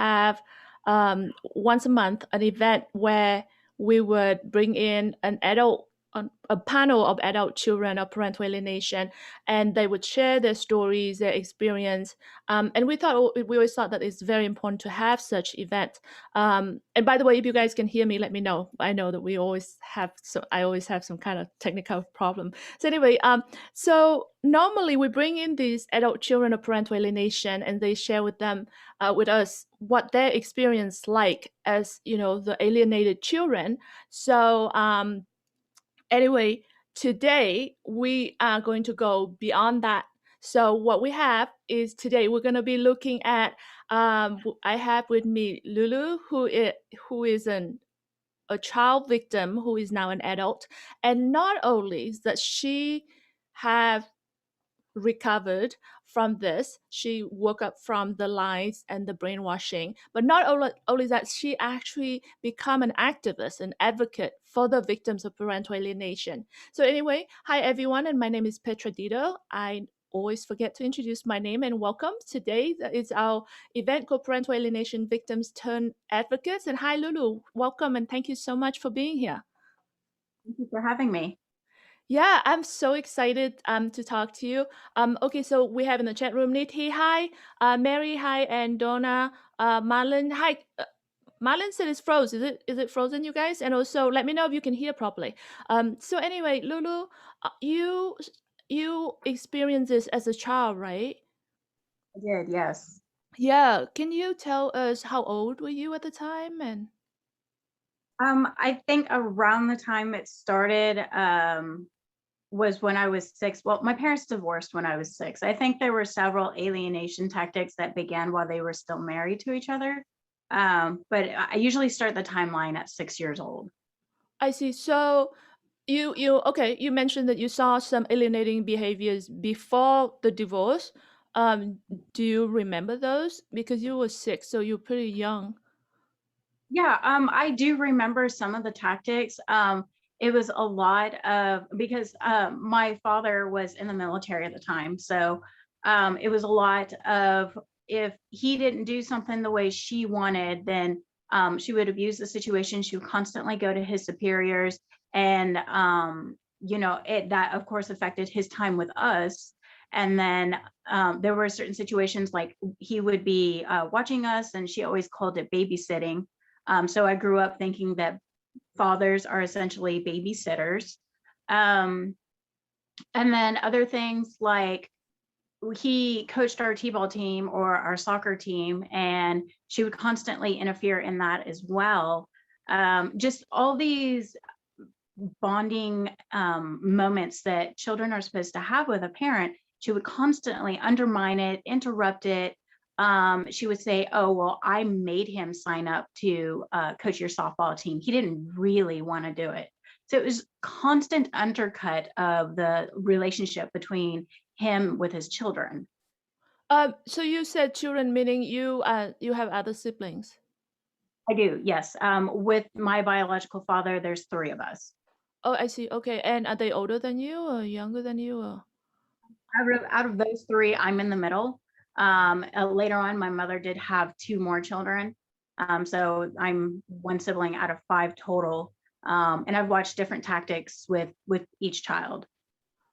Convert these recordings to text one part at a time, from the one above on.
have once a month an event where we would bring in an adult, a panel of adult children of parental alienation, and they would share their stories, their experience. And we always thought that it's very important to have such event. And by the way, if you guys can hear me, let me know. I know that I always have some kind of technical problem. So anyway, so normally we bring in these adult children of parental alienation, and they share with us what their experience like as the alienated children. So anyway, today we are going to go beyond that. So what we have is today we're going to be looking at. I have with me Lulu, who is a child victim who is now an adult, and not only that she have recovered from this. She woke up from the lies and the brainwashing. But not only that, she actually become an activist, an advocate for the victims of parental alienation. So anyway, hi everyone, and my name is Petra Dido. I always forget to introduce my name, and welcome. Today is our event called Parental Alienation Victims Turn Advocates. And hi Lulu, welcome, and thank you so much for being here. Thank you for having me. Yeah, I'm so excited to talk to you. Okay, so we have in the chat room Niti, hi, Mary, hi, and Donna, Marlon, hi. Marlon said it's froze. Is it frozen, you guys? And also, let me know if you can hear properly. So anyway, Lulu, you experienced this as a child, right? I did, yes. Yeah. Can you tell us how old were you at the time? And I think around the time it started was when I was 6. Well, my parents divorced when I was 6. I think there were several alienation tactics that began while they were still married to each other. But I usually start the timeline at 6 years old. I see. So you mentioned that you saw some alienating behaviors before the divorce. Do you remember those? Because you were 6, so you're pretty young. Yeah, I do remember some of the tactics. It was a lot of because my father was in the military at the time, so it was a lot of if he didn't do something the way she wanted, then she would abuse the situation. She would constantly go to his superiors, and it that of course affected his time with us. And then there were certain situations like he would be watching us, and she always called it babysitting. So I grew up thinking that fathers are essentially babysitters. Um, and then other things like he coached our t-ball team or our soccer team, and she would constantly interfere in that as well. Just all these bonding moments that children are supposed to have with a parent, she would constantly undermine it, interrupt it. She would say, "Oh, well, I made him sign up to coach your softball team. He didn't really want to do it." So it was constant undercut of the relationship between him with his children. So you said children, meaning you have other siblings. I do, yes. With my biological father, there's 3 of us. Oh, I see. Okay, and are they older than you or younger than you? Or Out of those 3, I'm in the middle. Later on, my mother did have 2 more children. So I'm one sibling out of 5 total. And I've watched different tactics with each child.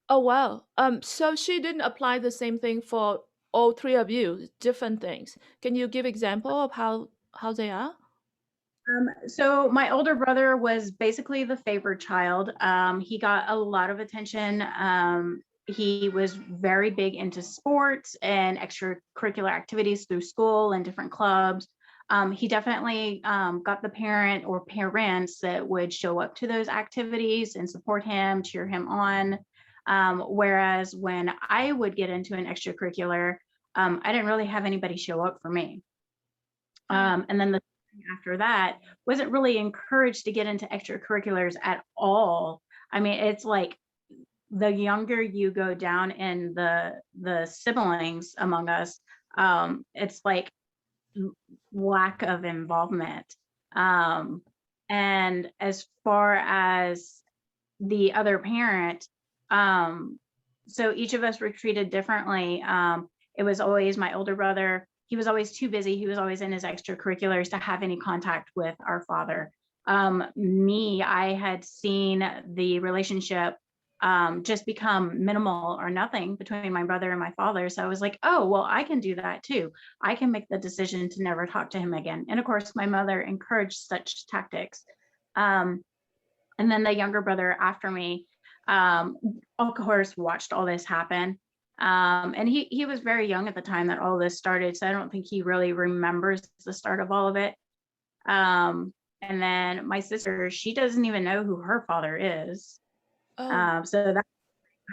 oh wow. So she didn't apply the same thing for all three of you. Different things. Can you give example of how they are? So my older brother was basically the favored child. He got a lot of attention. He was very big into sports and extracurricular activities through school and different clubs. He definitely got the parent or parents that would show up to those activities and support him, cheer him on. Whereas when I would get into an extracurricular, I didn't really have anybody show up for me. And then the after that wasn't really encouraged to get into extracurriculars at all. I mean, it's like the younger you go down in the siblings among us, it's like lack of involvement. And as far as the other parent, so each of us were treated differently. It was always my older brother he was always too busy. He was always in his extracurriculars to have any contact with our father. Me, I had seen the relationship just become minimal or nothing between my brother and my father. So I was like, oh, well, I can do that too. I can make the decision to never talk to him again. And of course, my mother encouraged such tactics. Um, and then the younger brother after me, um, of course, watched all this happen. And he was very young at the time that all this started, so I don't think he really remembers the start of all of it. And then my sister, she doesn't even know who her father is. Oh, So that's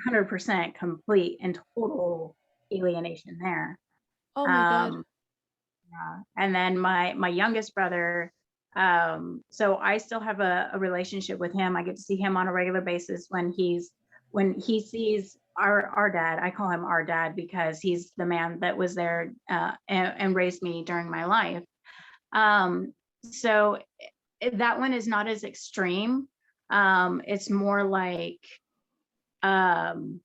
100% complete and total alienation there. oh my God. Um, and then my youngest brother, so I still have a relationship with him. I get to see him on a regular basis when he sees our dad. I call him our dad because he's the man that was there and raised me during my life. So that one is not as extreme. It's more like um,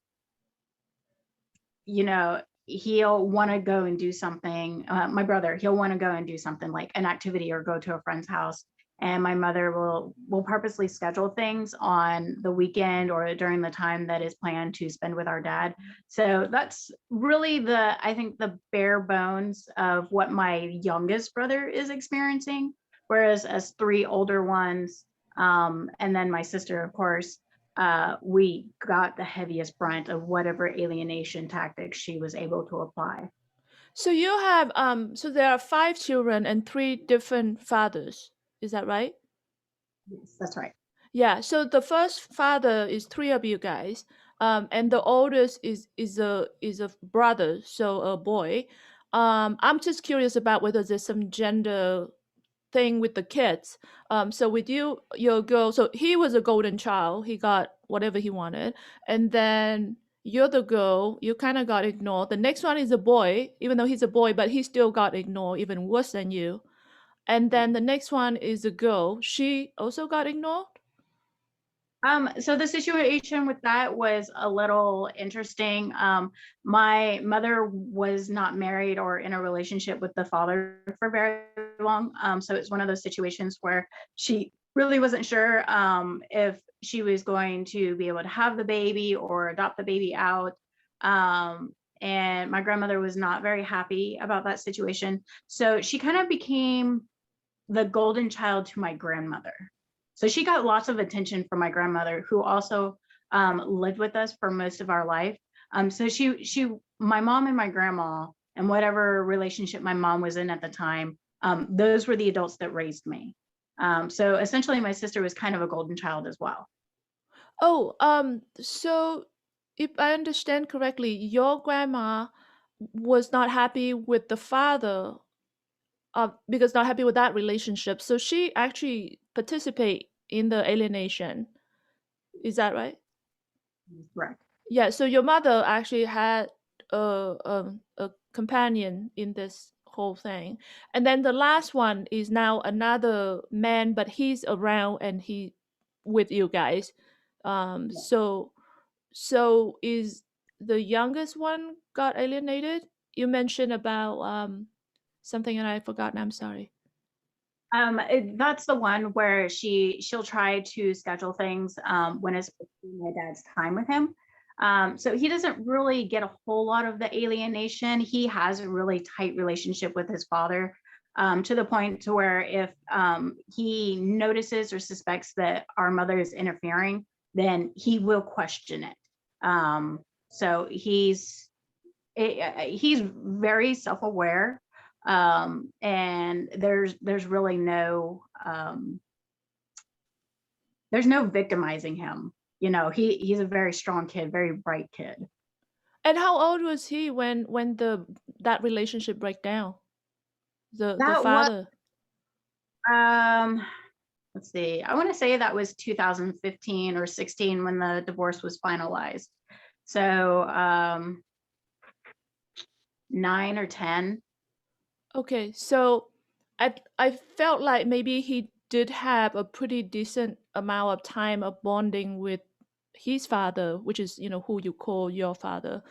you know, he'll want to go and do something. My brother, he'll want to go and do something like an activity or go to a friend's house. And my mother will purposely schedule things on the weekend or during the time that is planned to spend with our dad. So that's really I think the bare bones of what my youngest brother is experiencing. Whereas as three older ones, and then my sister, of course, we got the heaviest brunt of whatever alienation tactics she was able to apply. So you have so there are five children and three different fathers. Is that right? Yes, that's right. Yeah. So the first father is three of you guys, and the oldest is a brother, so a boy. I'm just curious about whether there's some gender thing with the kids. So with you, your girl, so he was a golden child. He got whatever he wanted, and then you're the girl. You kind of got ignored. The next one is a boy, even though he's a boy, but he still got ignored, even worse than you. And then the next one is a girl. She also got ignored. So the situation with that was a little interesting. My mother was not married or in a relationship with the father for very long. So it's one of those situations where she really wasn't sure if she was going to be able to have the baby or adopt the baby out. And my grandmother was not very happy about that situation. So she kind of became the golden child to my grandmother. So she got lots of attention from my grandmother, who also lived with us for most of our life. So my mom and my grandma, and whatever relationship my mom was in at the time, those were the adults that raised me. So essentially, my sister was kind of a golden child as well. Oh, so if I understand correctly, your grandma was not happy with the father, because not happy with that relationship. So she actually participate in the alienation. Is that right? Correct. Yeah. So your mother actually had a companion in this whole thing, and then the last one is now another man, but he's around and he with you guys. So is the youngest one got alienated? You mentioned about something and I forgot. I'm sorry. That's the one where she'll try to schedule things when it's my dad's time with him. So he doesn't really get a whole lot of the alienation. He has a really tight relationship with his father, to the point to where if he notices or suspects that our mother is interfering, then he will question it. So he's very self-aware, and there's really there's no victimizing him. He's a very strong kid, very bright kid. And how old was he when the that relationship break down? The That was father. um let's see, I want to say that was 2015 or 16 when the divorce was finalized. So 9 or 10. Okay, so I felt like maybe he did have a pretty decent amount of time of bonding with his father, which is who you call your father.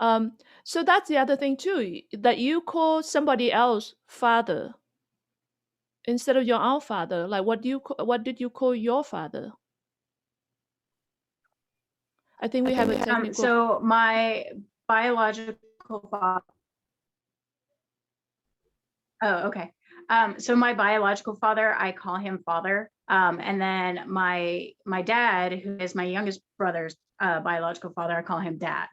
So that's the other thing too, that you call somebody else father instead of your own father. Like, what did you call your father? I think we have a technical. So my biological father. Oh, okay. So my biological father, I call him father. And then my dad, who is my youngest brother's biological father, I call him dad.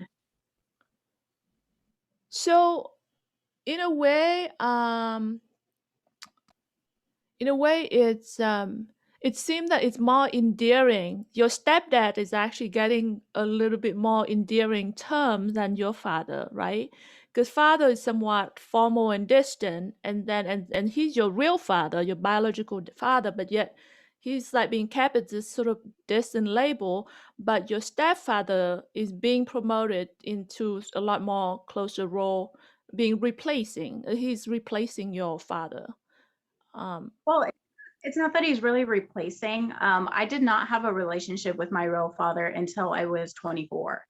So in a way, it seems that it's more endearing. Your stepdad is actually getting a little bit more endearing term than your father, right? Because father is somewhat formal and distant, and then and he's your real father, your biological father, but yet he's like being kept at this sort of distant label. But your stepfather is being promoted into a lot more closer role, being replacing. He's replacing your father. Um, Well, it's not that he's really replacing. I did not have a relationship with my real father until I was 24.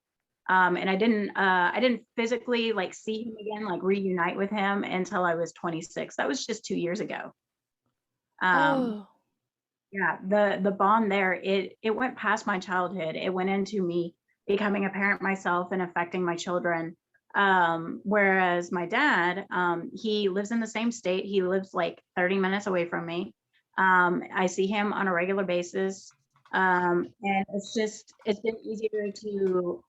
And I didn't physically like see him again, like reunite with him until I was 26. That was just 2 years ago. Um, oh. yeah, the bond there, it went past my childhood. It went into me becoming a parent myself and affecting my children. Whereas my dad, he lives in the same state. He lives like 30 minutes away from me. I see him on a regular basis. And it's been easier to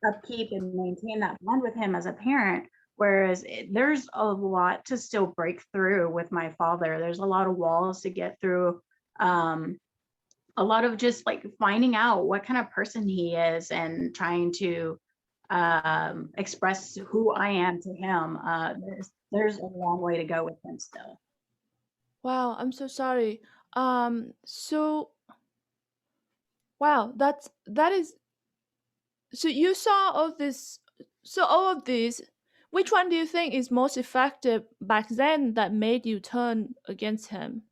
upkeep and maintain that bond with him as a parent. Whereas there's a lot to still break through with my father. There's a lot of walls to get through. Um, a lot of just like finding out what kind of person he is and trying to express who I am to him. There's a long way to go with him still. Wow, I'm so sorry. So wow, that is so you saw all this. So all of these, which one do you think is most effective back then that made you turn against him?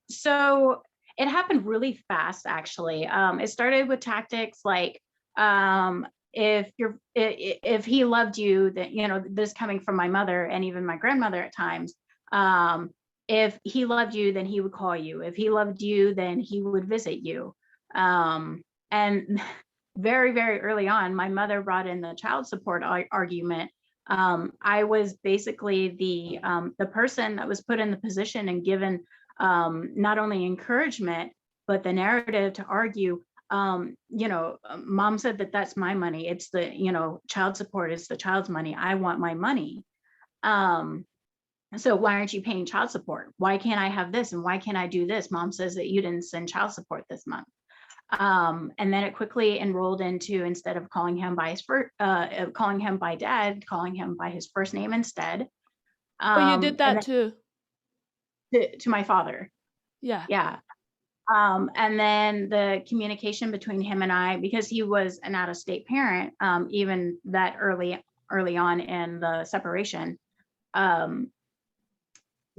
So it happened really fast, actually. It started with tactics like if he loved you, that this coming from my mother and even my grandmother at times. If he loved you, then he would call you. If he loved you, then he would visit you. And very, very early on, my mother brought in the child support argument. I was basically the person that was put in the position and given not only encouragement, but the narrative to argue. Mom said that that's my money. It's child support is the child's money. I want my money. Um, so why aren't you paying child support? Why can't I have this? And why can't I do this? Mom says that you didn't send child support this month. And then it quickly enrolled into, instead of calling him by calling him by dad, calling him by his first name instead. Oh, you did And that then too. to my father. Yeah. Yeah. And then the communication between him and I, because he was an out-of-state parent, even that early on in the separation, um,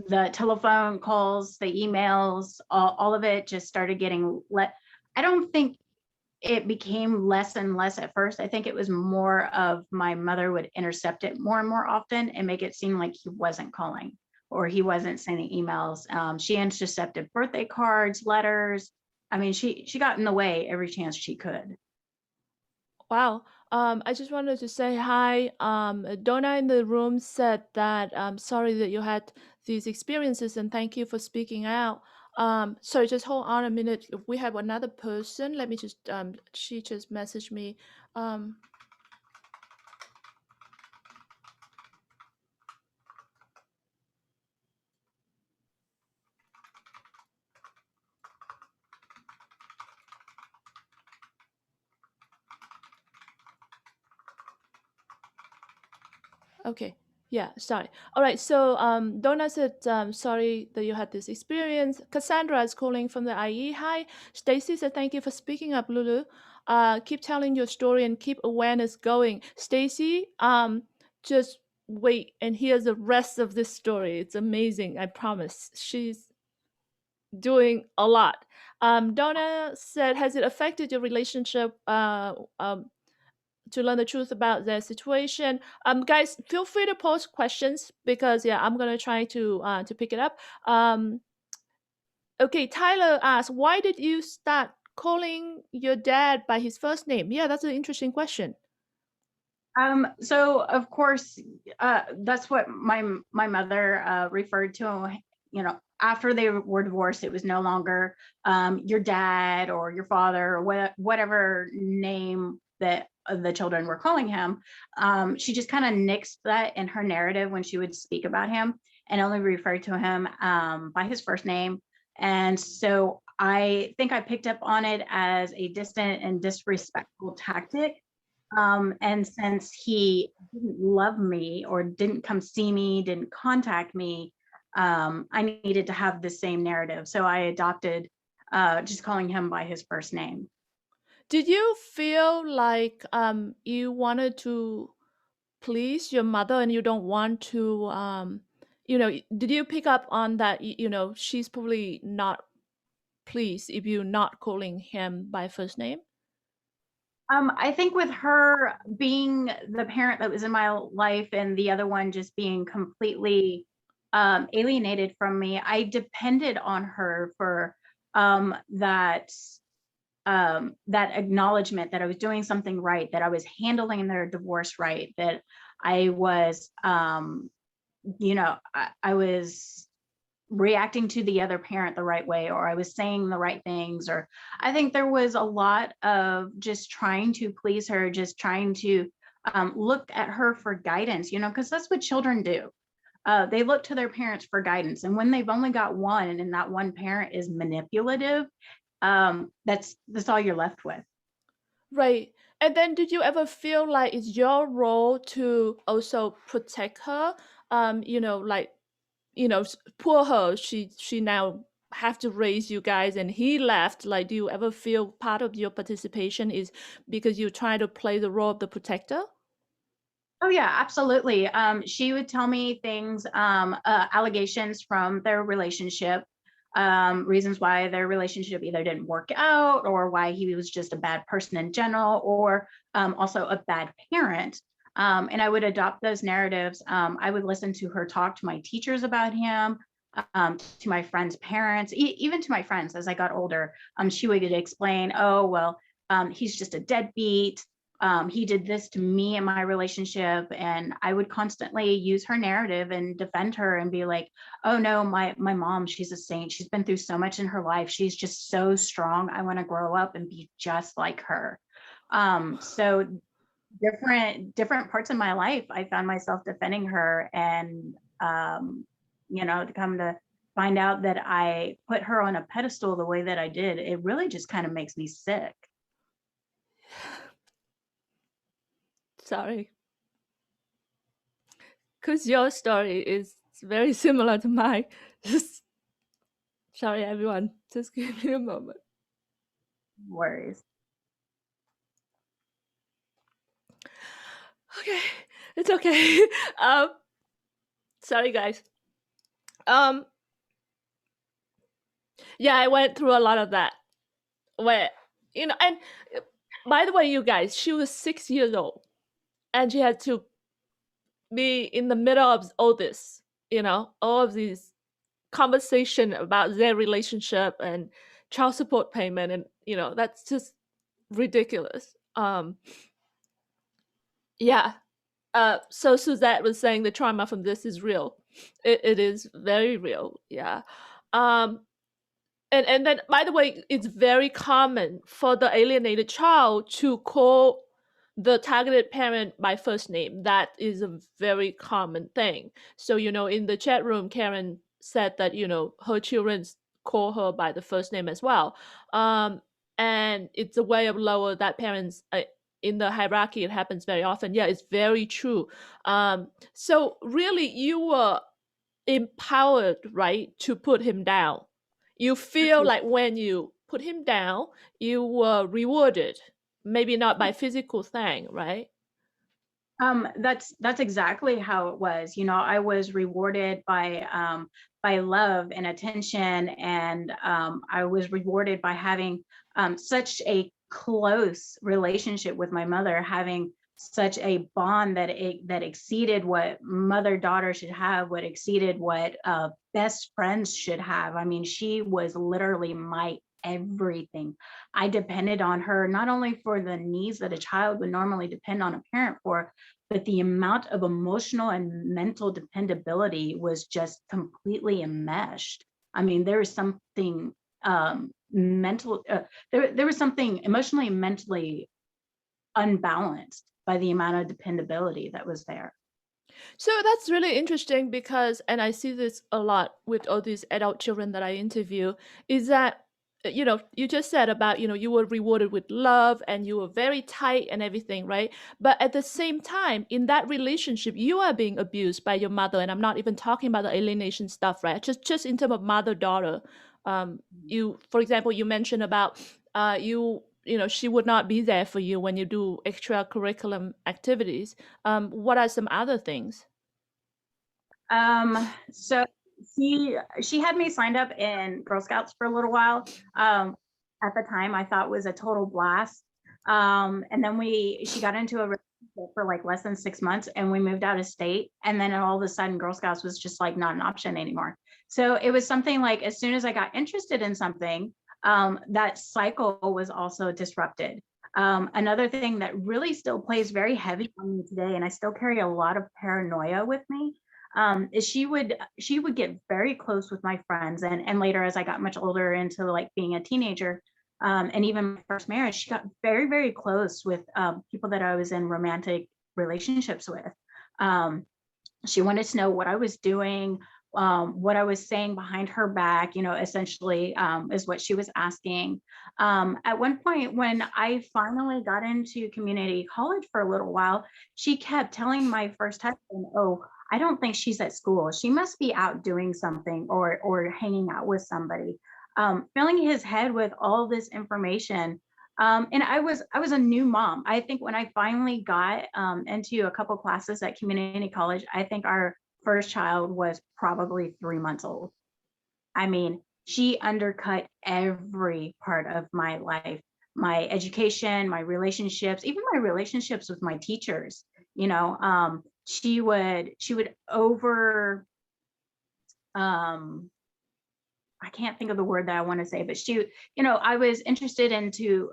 the telephone calls, the emails, all of it just started getting let. I don't think it became less and less at first. I think it was more of my mother would intercept it more and more often and make it seem like he wasn't calling or he wasn't sending emails. She intercepted birthday cards, letters. I mean, she got in the way every chance she could. Wow. I just wanted to say hi. Donna in the room said that sorry that you had these experiences and thank you for speaking out. Sorry, just hold on a minute. If we have another person, let me just she just messaged me. Um, Okay. Yeah, sorry. All right. So Donna said, sorry that you had this experience. Cassandra is calling from the IE. Hi. Stacy said, thank you for speaking up, Lulu. Keep telling your story and keep awareness going. Stacy, just wait and hear the rest of this story. It's amazing. I promise. She's doing a lot. Donna said, has it affected your relationship to learn the truth about their situation. Guys, feel free to post questions because yeah, I'm gonna try to pick it up. Okay, Tyler asks, why did you start calling your dad by his first name? Yeah, that's an interesting question. So of course, that's what my mother referred to him. You know, after they were divorced, it was no longer your dad or your father or whatever name that the children were calling him. She just kind of nixed that in her narrative when she would speak about him and only referred to him by his first name. And so I think I picked up on it as a distant and disrespectful tactic, and since he didn't love me or didn't come see me, didn't contact me, I needed to have the same narrative. So I adopted just calling him by his first name. Did you feel like you wanted to please your mother and you don't want to did you pick up on that she's probably not pleased if you're not calling him by first name? I think with her being the parent that was in my life and the other one just being completely alienated from me, I depended on her for that acknowledgement that I was doing something right, that I was handling their divorce right, that I was, I was reacting to the other parent the right way, or I was saying the right things, or I think there was a lot of just trying to please her, just trying to look at her for guidance, because that's what children do. They look to their parents for guidance. And when they've only got one and that one parent is manipulative, that's all you're left with. Right. And then did you ever feel like it's your role to also protect her? Like, poor her, she now have to raise you guys and he left. Like, do you ever feel part of your participation is because you try to play the role of the protector? Oh yeah, absolutely. She would tell me things, allegations from their relationship, reasons why their relationship either didn't work out or why he was just a bad person in general, or also a bad parent. And I would adopt those narratives. I would listen to her talk to my teachers about him, to my friends' parents, even to my friends as I got older. She would explain, oh, well, he's just a deadbeat. He did this to me in my relationship, and I would constantly use her narrative and defend her and be like, oh no, my mom, she's a saint, she's been through so much in her life, she's just so strong, I want to grow up and be just like her. So different parts of my life I found myself defending her, and to come to find out that I put her on a pedestal the way that I did, it really just kind of makes me sick. Sorry, because your story is very similar to mine. Just sorry, everyone. Just give me a moment. Worries. Okay, it's okay. um, sorry, guys. Um, yeah, I went through a lot of that. Where and by the way, you guys, she was 6 years old, and she had to be in the middle of all this. All of these conversation about their relationship and child support payment, and that's just ridiculous. Yeah. So Suzette was saying the trauma from this is real. It is very real. Yeah. Um, and then, by the way, it's very common for the alienated child to call the targeted parent by first name. That is a very common thing. So, in the chat room, Karen said that, her children call her by the first name as well. And it's a way of lower that parents in the hierarchy. It happens very often. Yeah, it's very true. So really, you were empowered, right, to put him down. You feel like when you put him down, you were rewarded, maybe not by physical thing, right? That's exactly how it was. I was rewarded by love and attention, and I was rewarded by having such a close relationship with my mother, having such a bond that exceeded what mother daughter should have, what exceeded what best friends should have. I mean, she was literally my everything. I depended on her not only for the needs that a child would normally depend on a parent for, but the amount of emotional and mental dependability was just completely enmeshed. I mean, there was something mental there was something emotionally and mentally unbalanced by the amount of dependability that was there. So that's really interesting because, and I see this a lot with all these adult children that I interview, is that, you just said about, you were rewarded with love and you were very tight and everything, right? But at the same time, in that relationship, you are being abused by your mother. And I'm not even talking about the alienation stuff, right? Just in terms of mother-daughter. For example, you mentioned about she would not be there for you when you do extracurriculum activities. What are some other things? So she had me signed up in Girl Scouts for a little while. At the time, I thought was a total blast. And then she got into a relationship for like less than 6 months, and we moved out of state. And then all of a sudden, Girl Scouts was just like not an option anymore. So it was something like as soon as I got interested in something, that cycle was also disrupted. Another thing that really still plays very heavy on me today, and I still carry a lot of paranoia with me, is she would get very close with my friends, and later as I got much older into like being a teenager, and even my first marriage, she got very very close with people that I was in romantic relationships with. Um, she wanted to know what I was doing, what I was saying behind her back, essentially, is what she was asking. At one point, when I finally got into community college for a little while, she kept telling my first husband, "Oh, I don't think she's at school. She must be out doing something or hanging out with somebody." Filling his head with all this information. And I was a new mom. I think when I finally got into a couple classes at community college, I think our first child was probably 3 months old. I mean, she undercut every part of my life, my education, my relationships, even my relationships with my teachers. She would over um I can't think of the word that I want to say, but I was interested into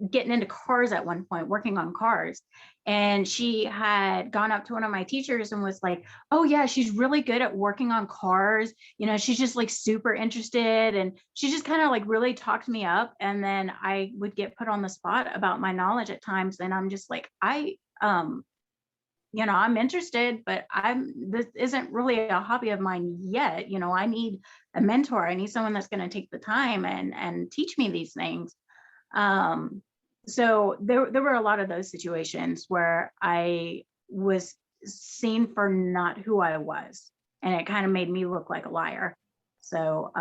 getting into cars at one point, working on cars. And she had gone up to one of my teachers and was like, "Oh yeah, she's really good at working on cars. She's just like super interested." And she just kind of like really talked me up. And then I would get put on the spot about my knowledge at times. And I'm just like, I'm interested, but this isn't really a hobby of mine yet. I need a mentor. I need someone that's going to take the time and teach me these things. Um, so there were a lot of those situations where I was seen for not who I was, and it kind of made me look like a liar. So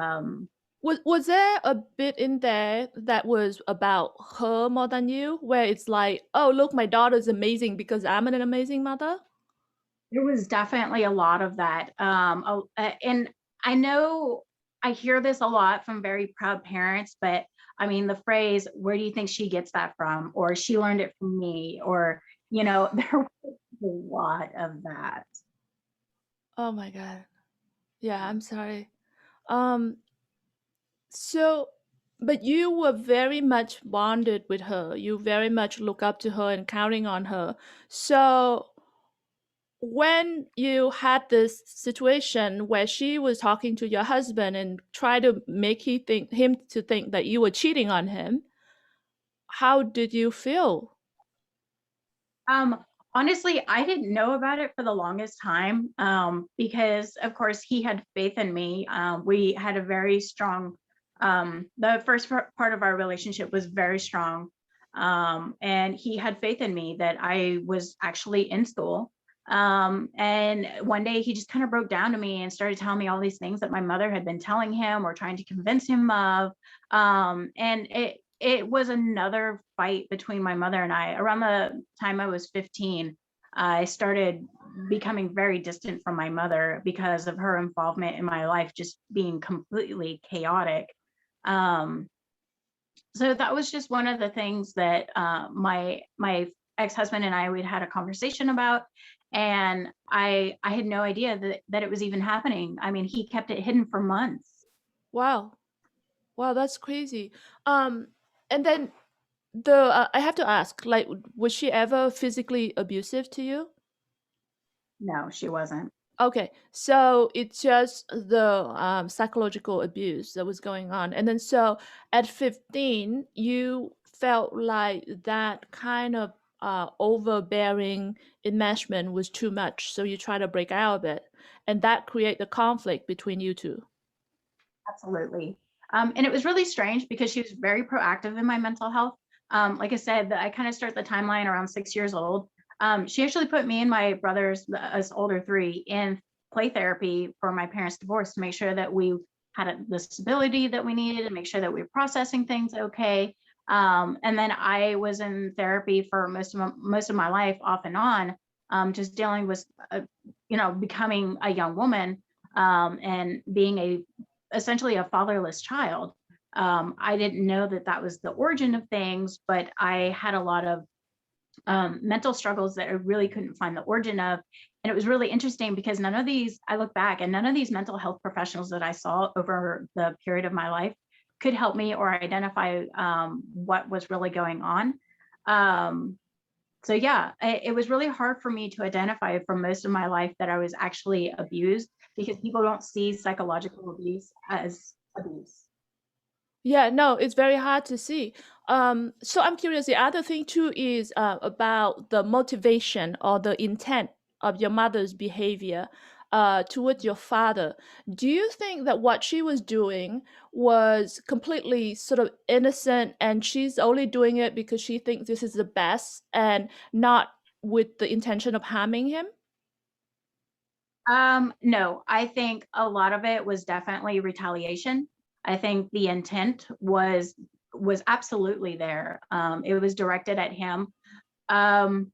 Was there a bit in there that was about her more than you, where it's like, oh, look, my daughter's amazing because I'm an amazing mother? there was definitely a lot of that. And I know I hear this a lot from very proud parents, but I mean, the phrase, "where do you think she gets that from?" or "she learned it from me," or, there was a lot of that. Oh my God. Yeah, I'm sorry. Um, so, but you were very much bonded with her. You very much look up to her and counting on her. So, when you had this situation where she was talking to your husband and try to make him to think that you were cheating on him, how did you feel? Um, Honestly, I didn't know about it for the longest time, because of course he had faith in me. We had a very strong, the first part of our relationship was very strong. And he had faith in me that I was actually in school. And one day he just kind of broke down to me and started telling me all these things that my mother had been telling him or trying to convince him of. And it was another fight between my mother and I. Around the time I was 15, I started becoming very distant from my mother because of her involvement in my life just being completely chaotic. Um, So that was just one of the things that my ex-husband and I we'd had a conversation about, and I had no idea that it was even happening. I mean, he kept it hidden for months. Wow. Wow, that's crazy. Um, and then I have to ask, like, was she ever physically abusive to you? No, she wasn't. Okay, so it's just the psychological abuse that was going on. And then so at 15, you felt like that kind of overbearing enmeshment was too much. So you try to break out of it. And that create the conflict between you two. Absolutely. And it was really strange because she was very proactive in my mental health. Like I said, I kind of start the timeline around 6 years old. She actually put me and my brothers, us older three, in play therapy for my parents' divorce to make sure that we had the stability that we needed and make sure that we were processing things okay. And then I was in therapy for most of my life, off and on, just dealing with, becoming a young woman, and being essentially a fatherless child. I didn't know that that was the origin of things, but I had a lot of mental struggles that I really couldn't find the origin of. And it was really interesting because I look back and none of these mental health professionals that I saw over the period of my life could help me or identify what was really going on. Um, so yeah, it was really hard for me to identify for most of my life that I was actually abused because people don't see psychological abuse as abuse. Yeah, no, it's very hard to see. So I'm curious. The other thing too is about the motivation or the intent of your mother's behavior towards your father. Do you think that what she was doing was completely sort of innocent, and she's only doing it because she thinks this is the best, and not with the intention of harming him? No, I think a lot of it was definitely retaliation. I think the intent was absolutely there. It was directed at him. Um,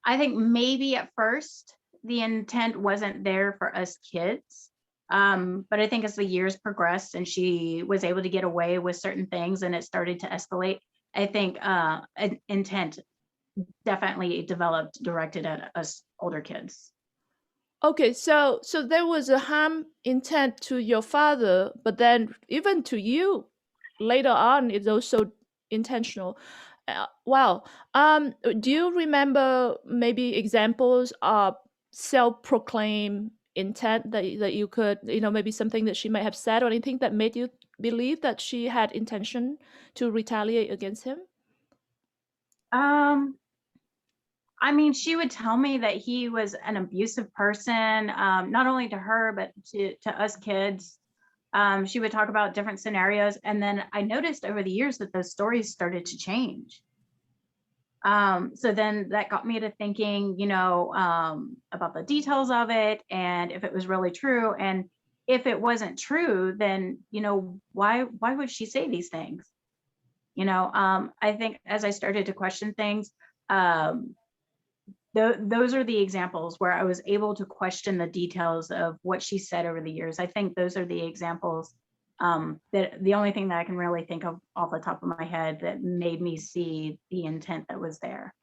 I think maybe at first the intent wasn't there for us kids. But I think as the years progressed and she was able to get away with certain things and it started to escalate, I think an intent definitely developed directed at us older kids. Okay, so there was a harm intent to your father, but then even to you later on, it's also intentional. Wow. Do you remember maybe examples of self-proclaimed intent that you could, maybe something that she might have said or anything that made you believe that she had intention to retaliate against him? Um, I mean, she would tell me that he was an abusive person, not only to her, but to us kids. She would talk about different scenarios. And then I noticed over the years that those stories started to change. So then that got me to thinking, about the details of it and if it was really true. And if it wasn't true, then, why would she say these things? I think as I started to question things, um, those are the examples where I was able to question the details of what she said over the years. I think those are the examples, that the only thing that I can really think of off the top of my head that made me see the intent that was there.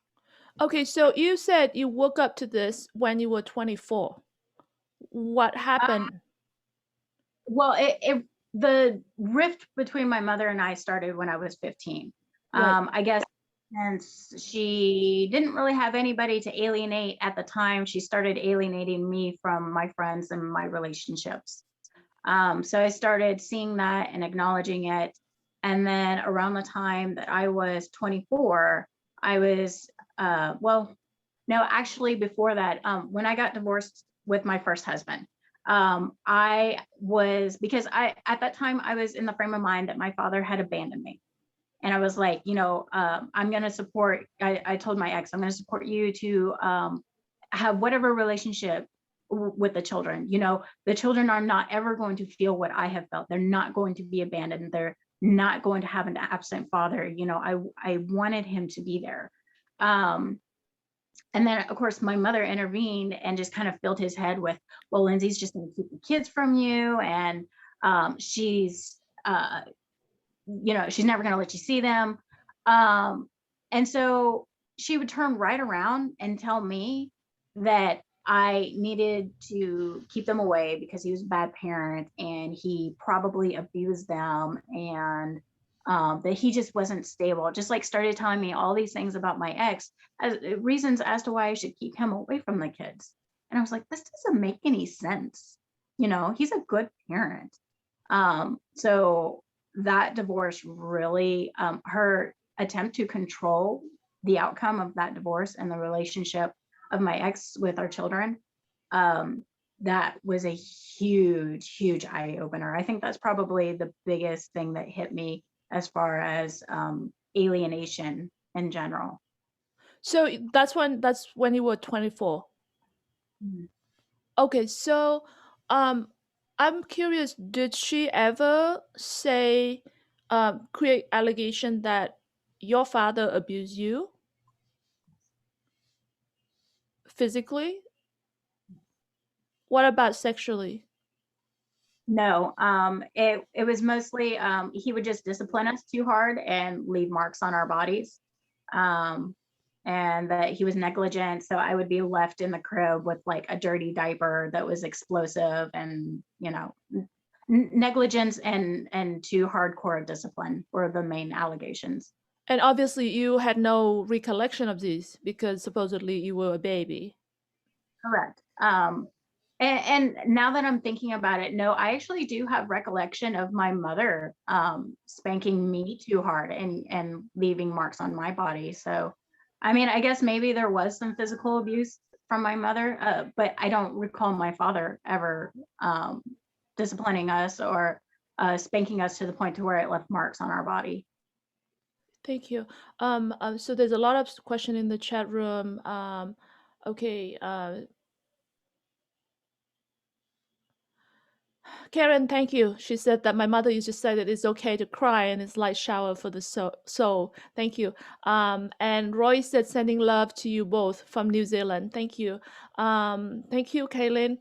Okay, so you said you woke up to this when you were 24. What happened? Well, the rift between my mother and I started when I was 15. Right. I guess since she didn't really have anybody to alienate at the time, she started alienating me from my friends and my relationships. So I started seeing that and acknowledging it. And then around the time that I was 24, I was, well, no, actually before that, when I got divorced with my first husband, I was, because at that time, I was in the frame of mind that my father had abandoned me. And I was like, I'm going to support, I told my ex, I'm going to support you to have whatever relationship with the children. The children are not ever going to feel what I have felt. They're not going to be abandoned. They're not going to have an absent father. I wanted him to be there. Um, and then, of course, my mother intervened and just kind of filled his head with, well, Lindsay's just going to keep the kids from you. And she's she's never going to let you see them. Um, and so she would turn right around and tell me that I needed to keep them away because he was a bad parent and he probably abused them, and that he just wasn't stable. Just like started telling me all these things about my ex as reasons as to why I should keep him away from the kids. And I was like, this doesn't make any sense. He's a good parent. So that divorce really, her attempt to control the outcome of that divorce and the relationship of my ex with our children, um, that was a huge, huge eye opener. I think that's probably the biggest thing that hit me as far as alienation in general. So that's when you were 24. Mhm. Okay, so um I'm curious, did she ever say create allegation that your father abused you physically? What about sexually? No, it was mostly he would just discipline us too hard and leave marks on our bodies. Um, and that he was negligent. So I would be left in the crib with like a dirty diaper that was explosive, and negligence and too hardcore discipline were the main allegations. And obviously you had no recollection of these because supposedly you were a baby. Correct. And now that I'm thinking about it, no, I actually do have recollection of my mother spanking me too hard and leaving marks on my body. So, I mean, I guess maybe there was some physical abuse from my mother, but I don't recall my father ever disciplining us or spanking us to the point to where it left marks on our body. Thank you. So there's a lot of question in the chat room. Okay, Karen, thank you. She said that my mother used to say that it's okay to cry and it's like shower for the soul. Thank you. And Roy said sending love to you both from New Zealand. Thank you. Thank you, Kaylin.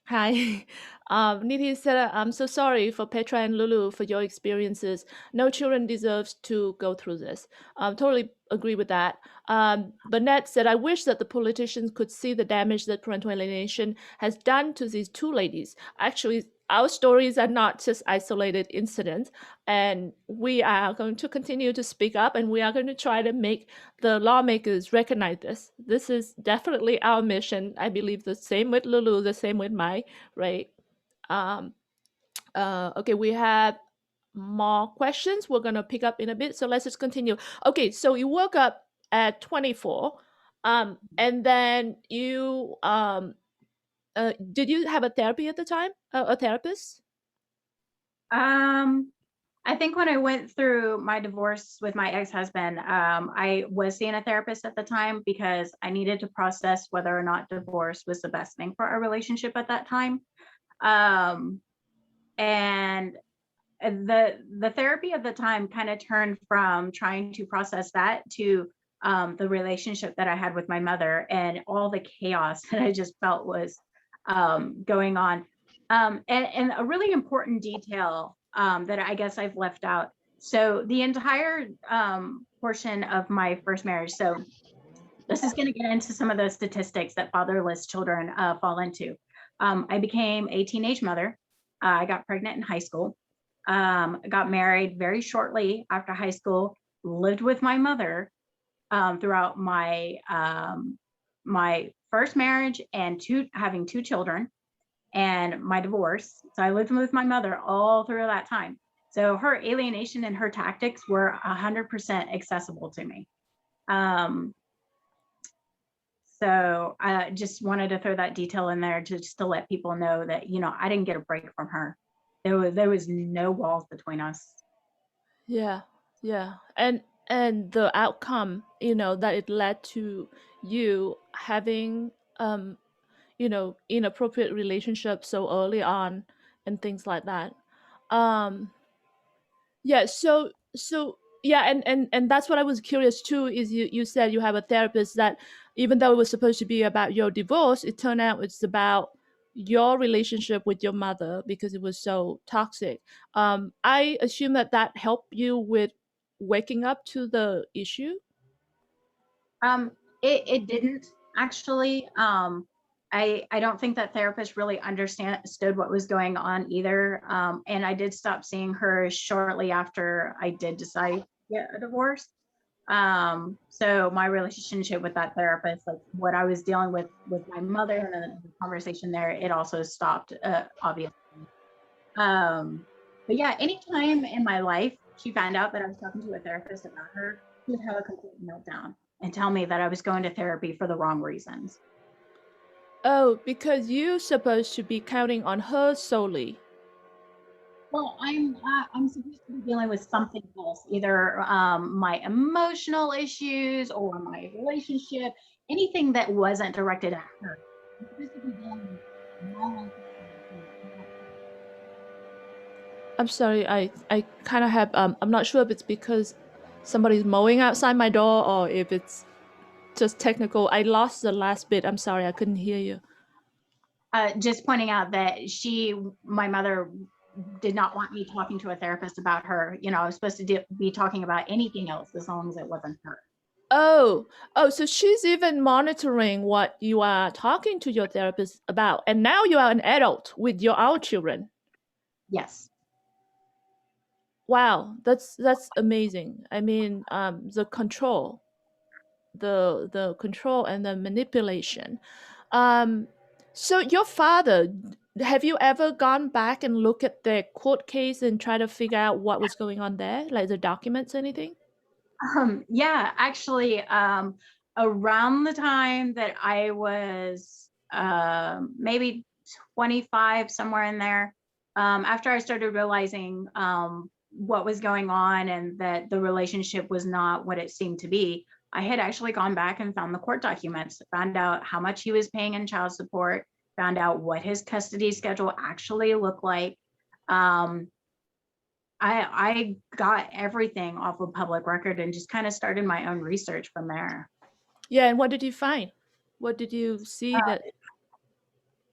Hi. Nidhi said, I'm so sorry for Petra and Lulu for your experiences. No children deserves to go through this. Totally agree with that. Burnett said, I wish that the politicians could see the damage that parental alienation has done to these two ladies. Actually, our stories are not just isolated incidents, and we are going to continue to speak up, and we are going to try to make the lawmakers recognize this. This is definitely our mission. I believe the same with Lulu, the same with Mai, right? Um, okay, we have more questions. We're gonna pick up in a bit, so let's just continue. Okay, so you woke up at 24, and then you did you have a therapy at the time? A therapist? Um, I think when I went through my divorce with my ex-husband, I was seeing a therapist at the time because I needed to process whether or not divorce was the best thing for our relationship at that time. Um, and the therapy at the time kind of turned from trying to process that to the relationship that I had with my mother and all the chaos that I just felt was going on. And a really important detail that I guess I've left out. So the entire portion of my first marriage. So this is going to get into some of the statistics that fatherless children fall into. I became a teenage mother. I got pregnant in high school. Got married very shortly after high school. Lived with my mother throughout my first marriage and having two children and my divorce. So I lived with my mother all through that time. So her alienation and her tactics were 100% accessible to me. Um, so I just wanted to throw that detail in there just to let people know that, I didn't get a break from her. There was no walls between us. Yeah, yeah. And the outcome, that it led to you having inappropriate relationships so early on and things like that. Um yeah, so yeah, and that's what I was curious too, is you said you have a therapist that even though it was supposed to be about your divorce, it turned out it's about your relationship with your mother because it was so toxic. I assume that that helped you with waking up to the issue. Um, it didn't actually. I don't think that therapist really understood what was going on either. And I did stop seeing her shortly after I did decide to get a divorce. So my relationship with that therapist, like what I was dealing with my mother and then the conversation there, it also stopped, obviously. But yeah, anytime in my life she found out that I was talking to a therapist about her, she would have a complete meltdown and tell me that I was going to therapy for the wrong reasons. Oh, because you're supposed to be counting on her solely. Well, I'm supposed to be dealing with something else, either my emotional issues or my relationship, anything that wasn't directed at her. I'm supposed to be dealing with my life experiences, not her. I'm sorry, I kind of have, I'm not sure if it's because somebody's mowing outside my door or if it's just technical. I lost the last bit. I'm sorry, I couldn't hear you. Just pointing out that my mother, did not want me talking to a therapist about her. I was supposed to be talking about anything else as long as it wasn't her. Oh, so she's even monitoring what you are talking to your therapist about. And now you are an adult with your own children. Yes. Wow, that's amazing. I mean, the control, the control and the manipulation. Um, so your father, have you ever gone back and look at the court case and try to figure out what was going on there, like the documents, anything? Yeah, actually, around the time that I was maybe 25, somewhere in there, after I started realizing what was going on and that the relationship was not what it seemed to be, I had actually gone back and found the court documents, found out how much he was paying in child support, found out what his custody schedule actually looked like. Um, I got everything off of public record and just kind of started my own research from there. Yeah, and what did you find? What did you see that?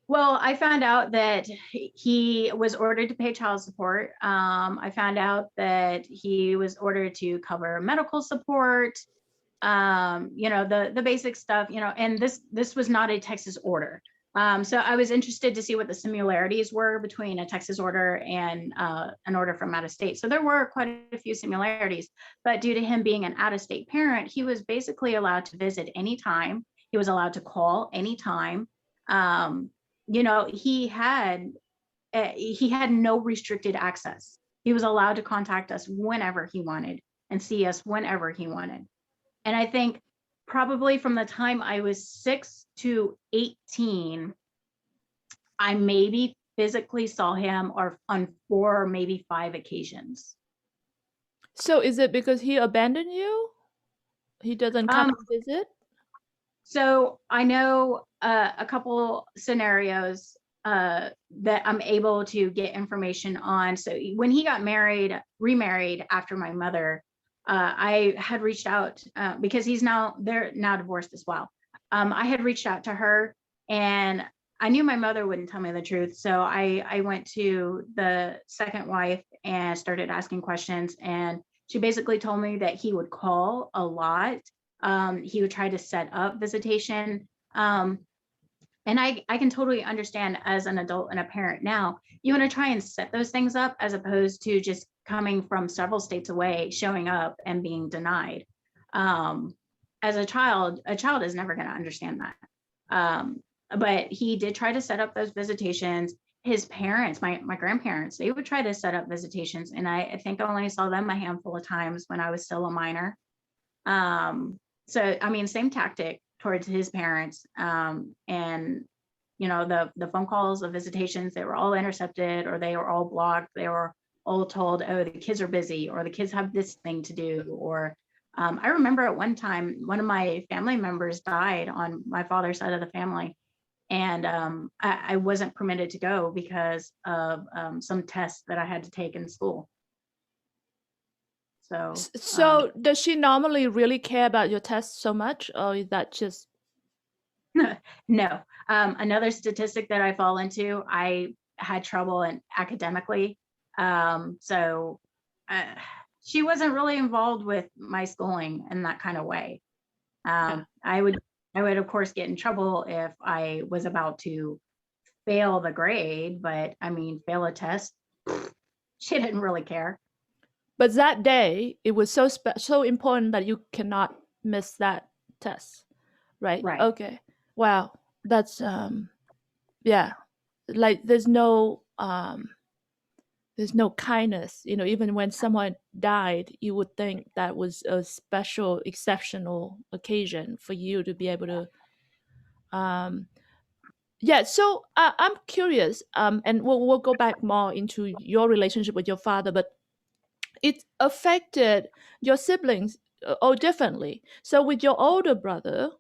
Well, I found out that he was ordered to pay child support. I found out that he was ordered to cover medical support, the basic stuff, and this was not a Texas order. So I was interested to see what the similarities were between a Texas order and an order from out of state. So there were quite a few similarities, but due to him being an out of state parent, he was basically allowed to visit anytime. He was allowed to call anytime. Um, he had no restricted access. He was allowed to contact us whenever he wanted and see us whenever he wanted. And I think probably from the time I was 6 to 18, I maybe physically saw him or on 4 or maybe 5 occasions. So is it because he abandoned you? He doesn't come Um, and visit? so I know a couple scenarios that I'm able to get information on. So when he got remarried after my mother, I had reached out because they're now divorced as well. I had reached out to her and I knew my mother wouldn't tell me the truth. So I went to the second wife and started asking questions. And she basically told me that he would call a lot. He would try to set up visitation. And I can totally understand as an adult and a parent now, you want to try and set those things up as opposed to just coming from several states away, showing up and being denied. Um, as a child is never going to understand that. But he did try to set up those visitations. His parents, my grandparents, they would try to set up visitations. And I think I only saw them a handful of times when I was still a minor. So I mean, same tactic towards his parents. And the phone calls, the visitations, they were all intercepted or they were all blocked. They were all told, oh, the kids are busy or the kids have this thing to do. Or I remember at one time, one of my family members died on my father's side of the family. And I wasn't permitted to go because of some tests that I had to take in school. So So does she normally really care about your test so much, or is that just No. Another statistic that I fall into, I had trouble in academically. So uh, she wasn't really involved with my schooling in that kind of way. Yeah. I would of course get in trouble if I was about to fail the grade, but I mean, fail a test, she didn't really care. But that day, it was so important that you cannot miss that test, right? Right. Okay. Wow. That's yeah. Like there's no kindness. Even when someone died, you would think that was a special, exceptional occasion for you to be able to um yeah. So I'm curious, and we'll go back more into your relationship with your father, but it affected your siblings all differently. So with your older brother,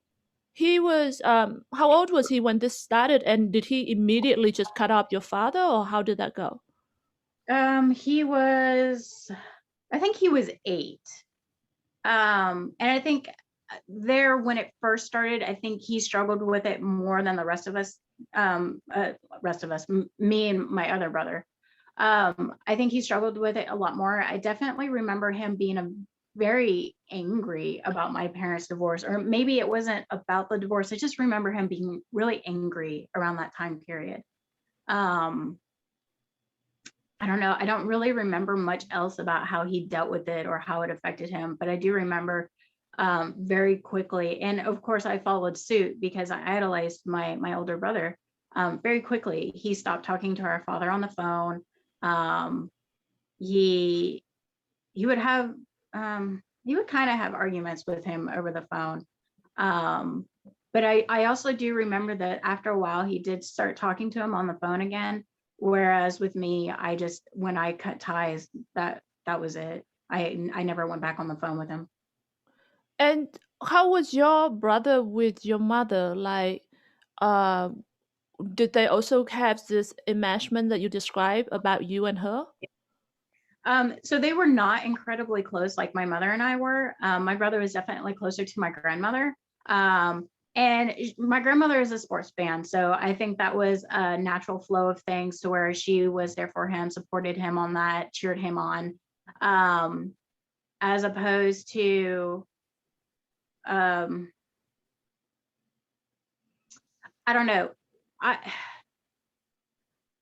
he was how old was he when this started, and did he immediately just cut off your father, or how did that go? He was, I think he was 8. And I think there, when it first started, I think he struggled with it more than the rest of us. Me and my other brother. I think he struggled with it a lot more. I definitely remember him being very angry about my parents' divorce, or maybe it wasn't about the divorce. I just remember him being really angry around that time period. Um, I don't know. I don't really remember much else about how he dealt with it or how it affected him, but I do remember very quickly. And of course, I followed suit because I idolized my older brother. Very quickly, he stopped talking to our father on the phone. Um, he he would have he would kind of have arguments with him over the phone. Um, but I also do remember that after a while he did start talking to him on the phone again. Whereas with me, I just, when I cut ties, that was it. I never went back on the phone with him. And how was your brother with your mother? Like, uh, did they also have this enmeshment that you described about you and her? So they were not incredibly close like my mother and I were. My brother was definitely closer to my grandmother. And my grandmother is a sports fan. So I think that was a natural flow of things to where she was there for him, supported him on that, cheered him on. Um, as opposed to, um, I don't know. I,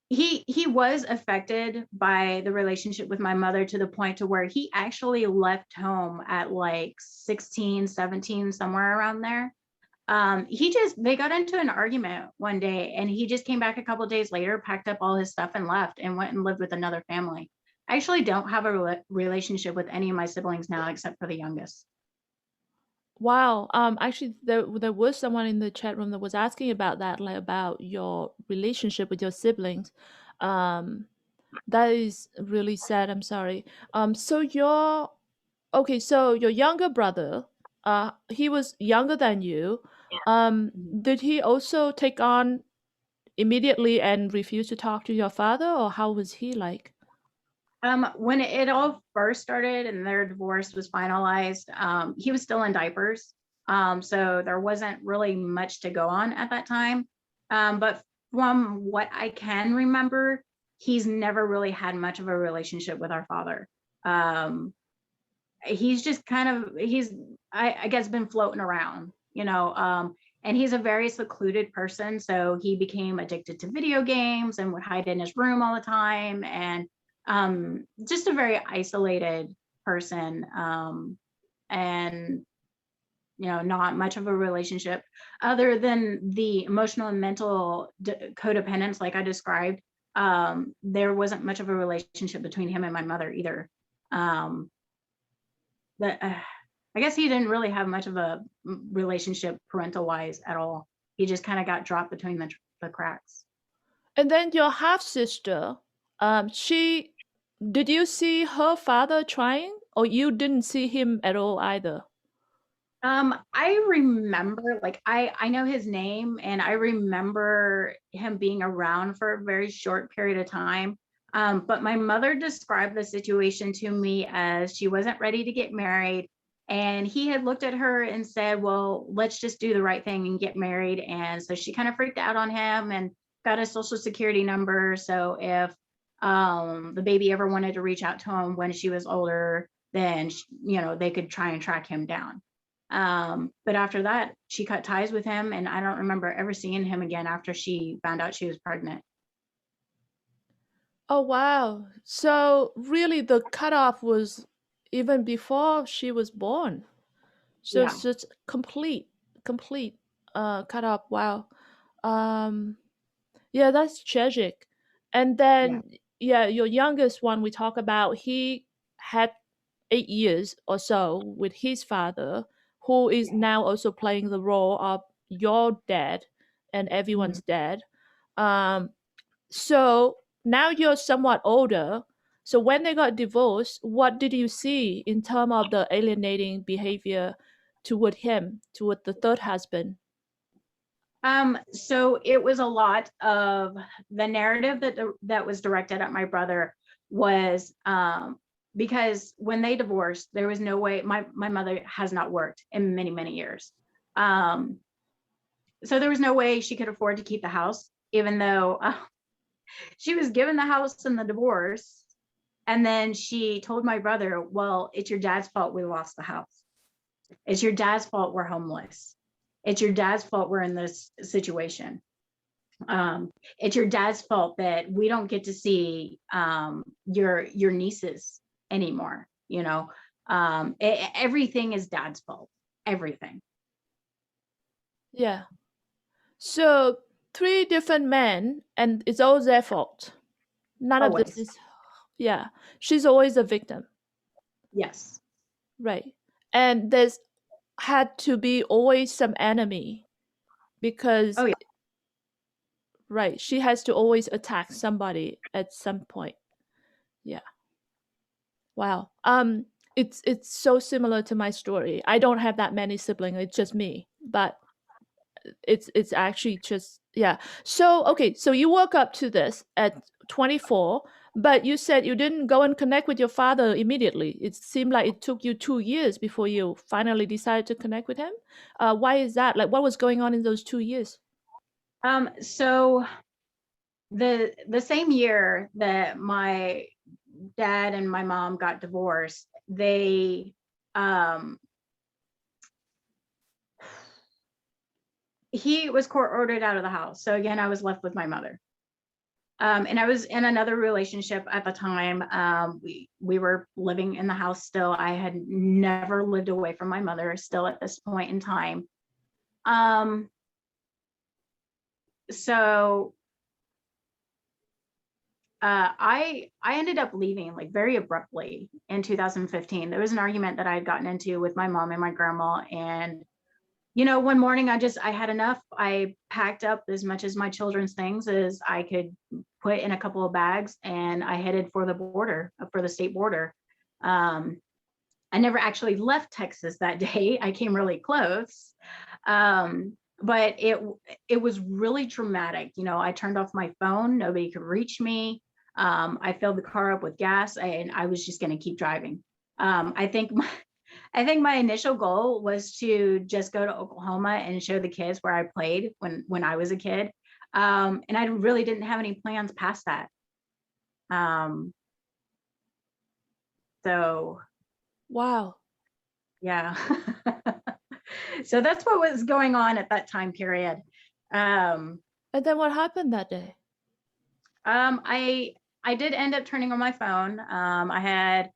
he was affected by the relationship with my mother to the point to where he actually left home at like 16, 17, somewhere around there. They got into an argument one day and he just came back a couple of days later, packed up all his stuff and left and went and lived with another family. I actually don't have a relationship with any of my siblings now except for the youngest. Wow. Actually, there was someone in the chat room that was asking about that, like about your relationship with your siblings. Um, that is really sad. I'm sorry. So your okay. So your younger brother, he was younger than you. Mhm. Did he also take on immediately and refuse to talk to your father, or how was he like? When it all first started and their divorce was finalized, he was still in diapers. So there wasn't really much to go on at that time. But from what I can remember, he's never really had much of a relationship with our father. Um, he's just kind of, I guess, been floating around, and he's a very secluded person. So he became addicted to video games and would hide in his room all the time. And just a very isolated person. And not much of a relationship other than the emotional and mental codependence, like I described. There wasn't much of a relationship between him and my mother either. Um, that I guess he didn't really have much of a relationship parental wise at all. He just kind of got dropped between the cracks. And then your half sister, she did you see her father trying, or you didn't see him at all either? I remember, like, I know his name and I remember him being around for a very short period of time. But my mother described the situation to me as she wasn't ready to get married And he had looked at her and said, well, let's just do the right thing and get married. And so she kind of freaked out on him and got his social security number. So if the baby ever wanted to reach out to him when she was older, then, they could try and track him down. But after that, she cut ties with him. And I don't remember ever seeing him again after she found out she was pregnant. Oh, wow. So really the cutoff was even before she was born. So Yeah. it's just complete cutoff. Wow. Um, yeah, that's tragic. And Yeah. then, yeah, your youngest one we talk about, he had 8 years or so with his father, who is Yeah. now also playing the role of your dad and Mhm. everyone's dad. Um, so now you're somewhat older. So when they got divorced, what did you see in terms of the alienating behavior toward him, toward the third husband? So it was a lot of the narrative that was directed at my brother was because when they divorced, there was no way my mother has not worked in many, many years. Um, so there was no way she could afford to keep the house, even though she was given the house in the divorce. And then she told my brother, well, it's your dad's fault we lost the house. It's your dad's fault we're homeless. It's your dad's fault we're in this situation. It's your dad's fault that we don't get to see your nieces anymore. Everything is dad's fault. Everything. Yeah. So three different men, and it's all their fault. None of this Always. is, yeah. She's always a victim, Yes. right? And there's had to be always some enemy because, Oh yeah. right, she has to always attack somebody at some point. Yeah. Wow. It's so similar to my story. I don't have that many siblings. It's just me, but it's actually just, yeah. So okay, so you woke up to this at 24, but you said you didn't go and connect with your father immediately. It seemed like it took you 2 years before you finally decided to connect with him. Why is that? Like, what was going on in those 2 years? So the same year that my dad and my mom got divorced, they um he was court ordered out of the house. So again, I was left with my mother. And I was in another relationship at the time. We were living in the house still. I had never lived away from my mother still at this point in time. Um, so I ended up leaving like very abruptly in 2015. There was an argument that I had gotten into with my mom and my grandma, and one morning I had enough. I packed up as much as my children's things as I could put in a couple of bags, and I headed for the border, for the state border. Um, I never actually left Texas that day. I came really close. But it was really traumatic. I turned off my phone. Nobody could reach me. I filled the car up with gas, and I was just going to keep driving. I think my initial goal was to just go to Oklahoma and show the kids where I played when I was a kid. And I really didn't have any plans past that. Um, so Wow. yeah. So that's what was going on at that time period. Um, And then what happened that day? I did end up turning on my phone. I had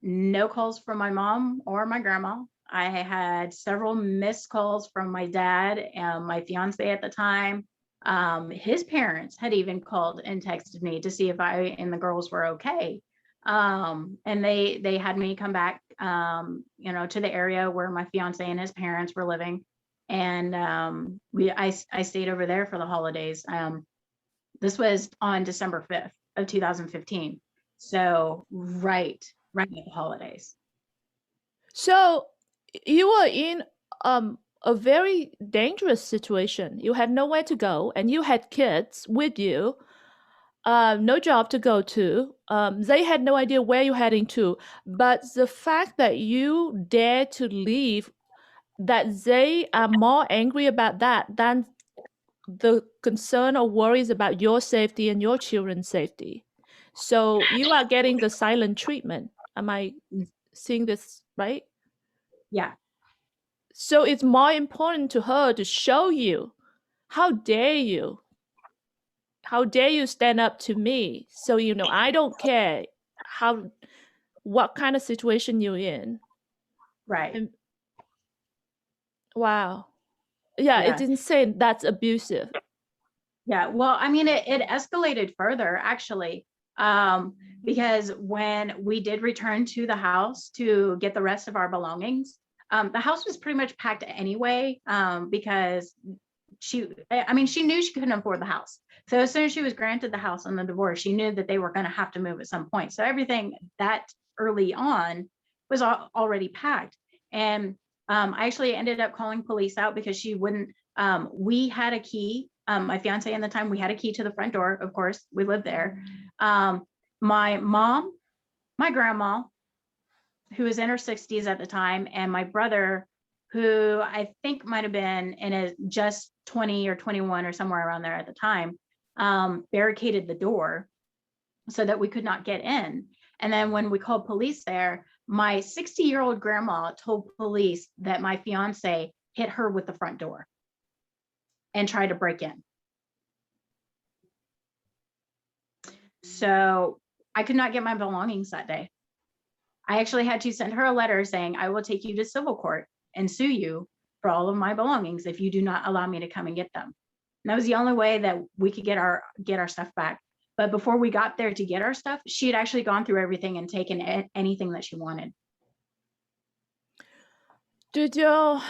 no calls from my mom or my grandma. I had several missed calls from my dad and my fiance at the time. His parents had even called and texted me to see if I and the girls were okay. And they had me come back, to the area where my fiance and his parents were living, and I stayed over there for the holidays. This was on December 5th of 2015. So right at the holidays. So you were in a very dangerous situation. You had nowhere to go, and you had kids with you. no job to go to. They had no idea where you're heading to. But the fact that you dare to leave, that they are more angry about that than the concern or worries about your safety and your children's safety. So you are getting the silent treatment. Am I Mm, seeing this right? yeah, So it's more important to her to show you, how dare you? How dare you stand up to me? So I don't care how what kind of situation you're in. right. And wow. Yeah, it's Yeah. insane. That's abusive. Yeah, well, I mean, it escalated further actually, um, because when we did return to the house to get the rest of our belongings, the house was pretty much packed anyway, because I mean, she knew she couldn't afford the house. So as soon as she was granted the house on the divorce, she knew that they were going to have to move at some point. So everything that early on was already packed. And I actually ended up calling police out because she wouldn't. We had a key. My fiance and the time we had a key to the front door. Of course, we lived there. Um, my mom, my grandma, who was in her 60s at the time, and my brother, who I think might have been in his just 20 or 21 or somewhere around there at the time, barricaded the door so that we could not get in. And then when we called police there, my 60-year-old grandma told police that my fiance hit her with the front door and tried to break in. So I could not get my belongings that day. I actually had to send her a letter saying, I will take you to civil court and sue you for all of my belongings if you do not allow me to come and get them. And that was the only way that we could get our stuff back. But before we got there to get our stuff, she had actually gone through everything and taken anything that she wanted. Did your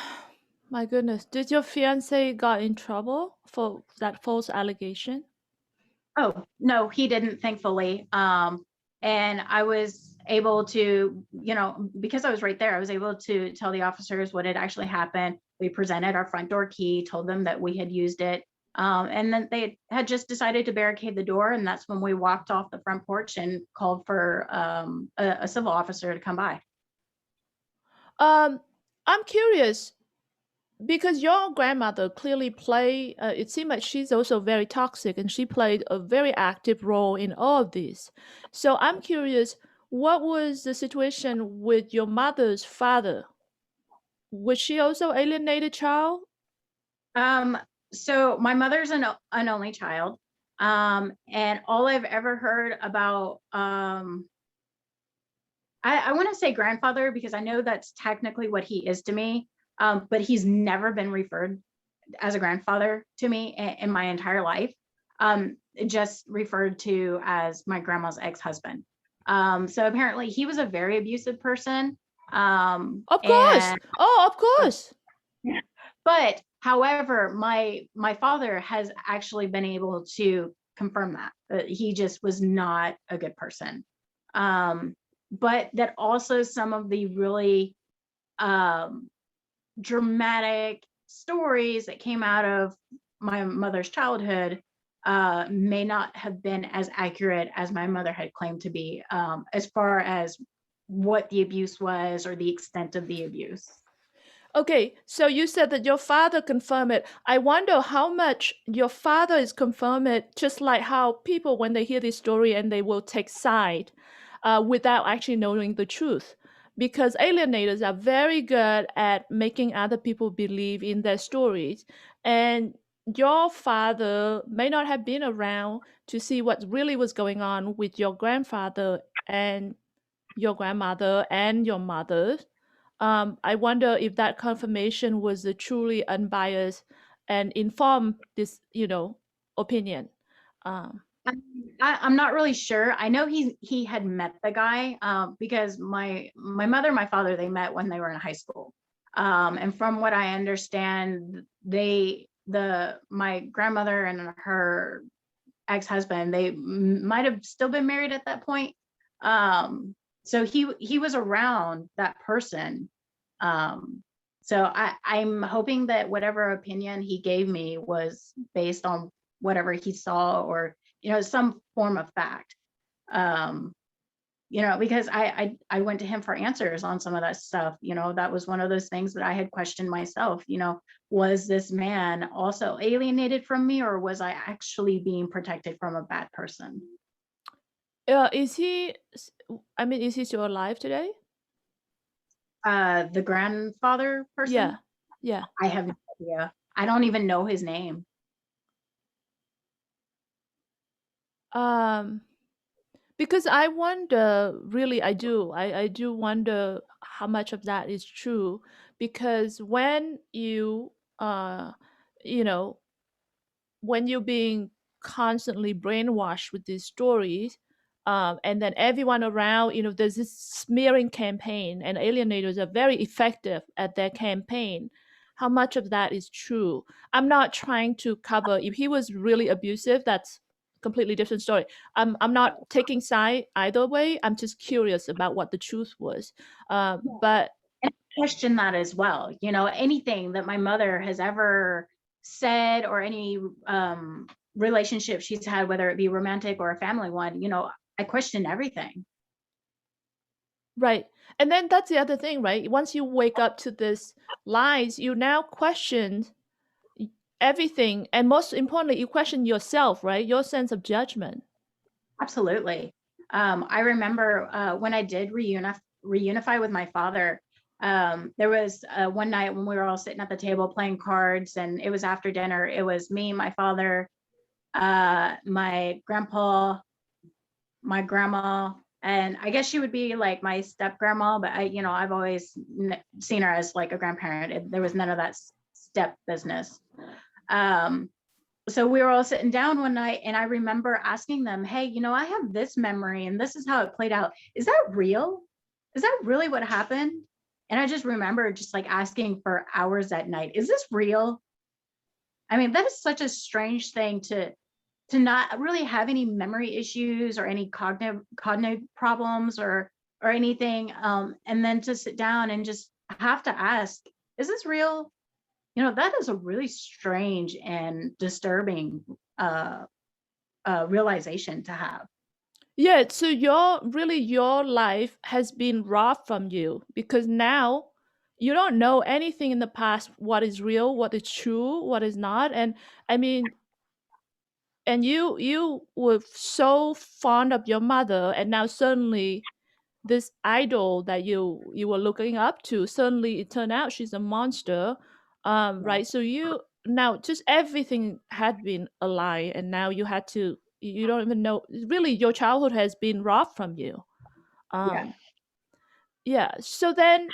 My goodness, did your fiance got in trouble for that false allegation? Oh, no, he didn't, thankfully. And I was able to, because I was right there, I was able to tell the officers what had actually happened. We presented our front door key, told them that we had used it. And then they had just decided to barricade the door. And that's when we walked off the front porch and called for a civil officer to come by. Um, I'm curious because your grandmother clearly played. It seemed like she's also very toxic, and she played a very active role in all of this. So I'm curious, what was the situation with your mother's father? Was she also alienated child? Um, so my mother's an only child. And all I've ever heard about, I want to say grandfather because I know that's technically what he is to me. But he's never been referred as a grandfather to me in my entire life. Just referred to as my grandma's ex-husband. So apparently he was a very abusive person. Of course. And Oh, of course. but however, my father has actually been able to confirm that he just was not a good person. Um, but that also some of the really um, dramatic stories that came out of my mother's childhood may not have been as accurate as my mother had claimed to be, as far as what the abuse was or the extent of the abuse. Okay, so you said that your father confirmed it. I wonder how much your father is confirmed it, just like how people, when they hear this story and they will take side without actually knowing the truth. Because alienators are very good at making other people believe in their stories. And your father may not have been around to see what really was going on with your grandfather and your grandmother and your mother. I wonder if that confirmation was a truly unbiased and informed opinion. Um, I'm I'm not really sure. I know he had met the guy because my mother and my father, they met when they were in high school. And from what I understand, my grandmother and her ex-husband, they might have still been married at that point. So he was around that person. Um, so I'm hoping that whatever opinion he gave me was based on whatever he saw or some form of fact. Um, because I went to him for answers on some of that stuff. That was one of those things that I had questioned myself. Was this man also alienated from me, or was I actually being protected from a bad person? Is he? I mean, is he still alive today? The grandfather person? Yeah, yeah. I have no idea. I don't even know his name. Um, because I wonder, really, I do wonder how much of that is true. Because when you know, when you're being constantly brainwashed with these stories, and then everyone around, there's this smearing campaign, and alienators are very effective at their campaign. How much of that is true? I'm not trying to cover if he was really abusive. That's a completely different story. I'm not taking side either way. I'm just curious about what the truth was. But And I question that as well. Anything that my mother has ever said, or any relationship she's had, whether it be romantic or a family one, I question everything. right. And then that's the other thing, right? Once you wake up to this lies, you now question everything. And most importantly, you question yourself, right? Your sense of judgment. Absolutely. I remember when I did reunify with my father. There was one night when we were all sitting at the table playing cards, and it was after dinner. It was me, my father, my grandpa, my grandma, and I guess she would be like my step grandma, but I've always seen her as like a grandparent. There was none of that step business. Um, so we were all sitting down one night, and I remember asking them, hey, I have this memory and this is how it played out. Is that real? Is that really what happened? And I just remember just like asking for hours that night, is this real? I mean, that is such a strange thing to not really have any memory issues or any cognitive problems or anything, and then to sit down and just have to ask, is this real? That is a really strange and disturbing realization to have. Yeah, so your life has been robbed from you because now you don't know anything in the past, what is real, what is true, what is not. And I mean, and you were so fond of your mother, and now suddenly this idol that you were looking up to, suddenly it turned out she's a monster. Right. Right, so you now just everything had been a lie, and now you don't even know, really your childhood has been robbed from you. Yeah. um yeah, so then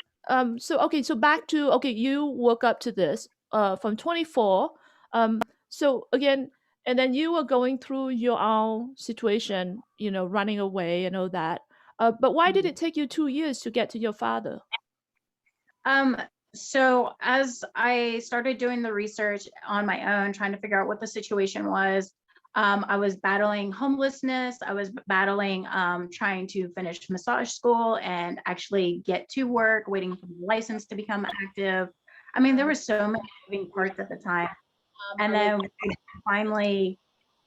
so okay, so back to, okay, you woke up to this from 24. So again, and then you were going through your own situation, running away and all that. But why did Mhm. it take you 2 years to get to your father? Um, so as I started doing the research on my own, trying to figure out what the situation was, I was battling homelessness. I was battling trying to finish massage school and actually get to work, waiting for the license to become active. I mean, there were so many moving parts at the time. And then finally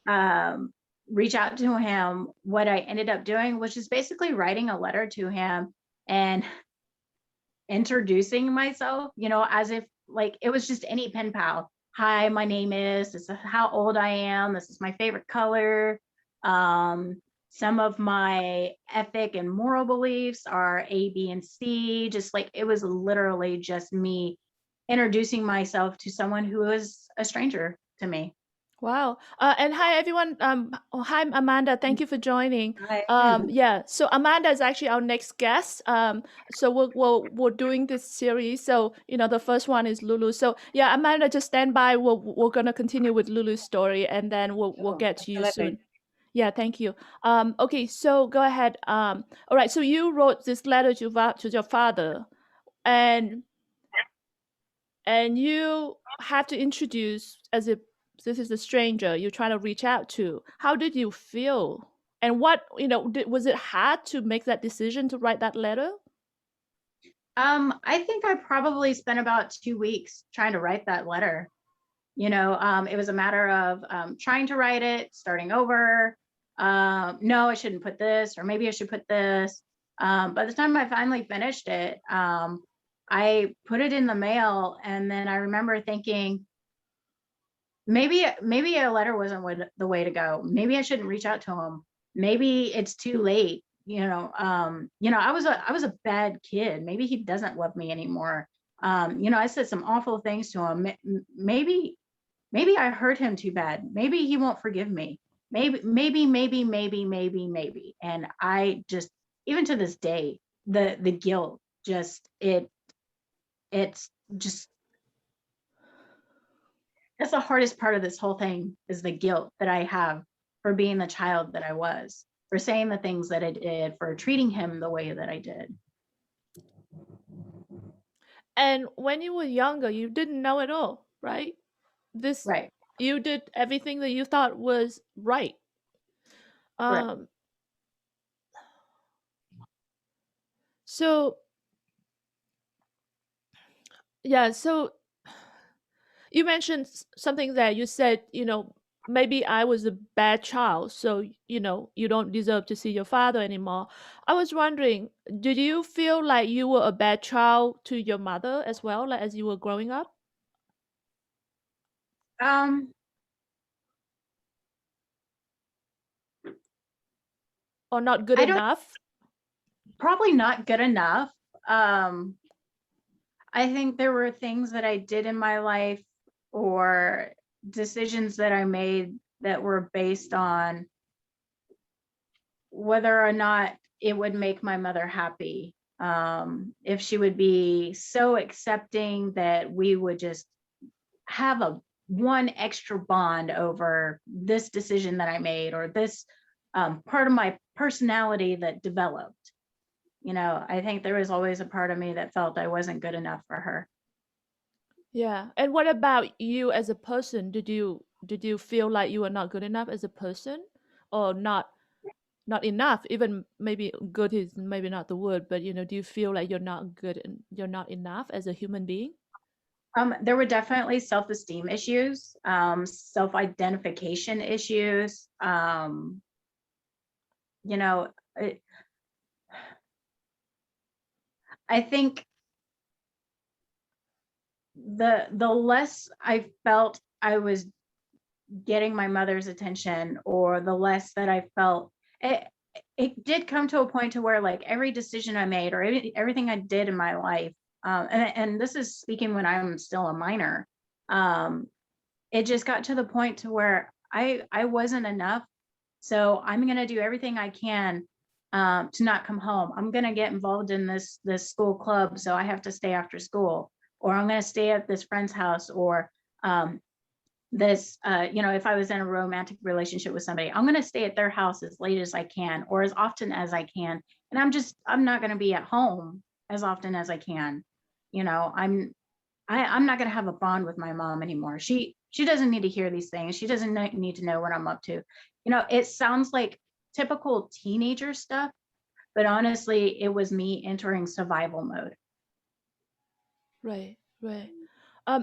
um, reach out to him, what I ended up doing was just basically writing a letter to him and introducing myself, as if like it was just any pen pal. Hi, my name is, this is how old I am, this is my favorite color. Some of my ethic and moral beliefs are A, B, and C. Just like it was literally just me introducing myself to someone who was a stranger to me. Wow. And hi, everyone. Hi, Amanda. Thank you for joining. Hi. Yeah, so Amanda is actually our next guest. So we're doing this series. So, the first one is Lulu. So, yeah, Amanda, just stand by. We're going to continue with Lulu's story, and then we'll Oh, get to you absolutely. soon. Yeah, thank you. Okay, so go ahead. All right, so you wrote this letter to your father, and you have to introduce as if this is a stranger you're trying to reach out to. How did you feel? And what, was it hard to make that decision to write that letter? I think I probably spent about 2 weeks trying to write that letter. It was a matter of trying to write it, starting over. No, I shouldn't put this, or maybe I should put this. By the time I finally finished it, I put it in the mail, and then I remember thinking, maybe a letter wasn't the way to go. Maybe I shouldn't reach out to him. Maybe it's too late. I was a bad kid. Maybe he doesn't love me anymore. I said some awful things to him. Maybe I hurt him too bad. Maybe he won't forgive me. Maybe. And I just, even to this day, the guilt just it's just that's the hardest part of this whole thing, is the guilt that I have for being the child that I was, for saying the things that I did, for treating him the way that I did. And when you were younger, you didn't know at all, right? This Right. You did everything that you thought was right. Right. Um, so yeah, so you mentioned something that you said, maybe I was a bad child, so you don't deserve to see your father anymore. I was wondering, did you feel like you were a bad child to your mother as well, like as you were growing up, Um, or not good I don't enough? Probably not good enough. Um, I think there were things that I did in my life, or decisions that I made, that were based on whether or not it would make my mother happy. If she would be so accepting that we would just have a one extra bond over this decision that I made, or this part of my personality that developed. I think there was always a part of me that felt I wasn't good enough for her. Yeah. And what about you as a person? Did you feel like you were not good enough as a person, or not enough? Even maybe good is maybe not the word, but do you feel like you're not good and you're not enough as a human being? There were definitely self-esteem issues, self-identification issues. You know, I I think the less I felt I was getting my mother's attention, or the less that I felt it, it did come to a point to where, like, every decision I made, or everything I did in my life, and this is speaking when I'm still a minor, um, it just got to the point to where I wasn't enough. So I'm going to do everything I can to not come home. I'm going to get involved in this school club, so I have to stay after school, or I'm going to stay at this friend's house, or um, if I was in a romantic relationship with somebody, I'm going to stay at their house as late as I can, or as often as I can. And I'm not going to be at home as often as I can. You know, I'm not going to have a bond with my mom anymore. She doesn't need to hear these things. She doesn't need to know what I'm up to. It sounds like typical teenager stuff, but honestly, it was me entering survival mode. Right, right.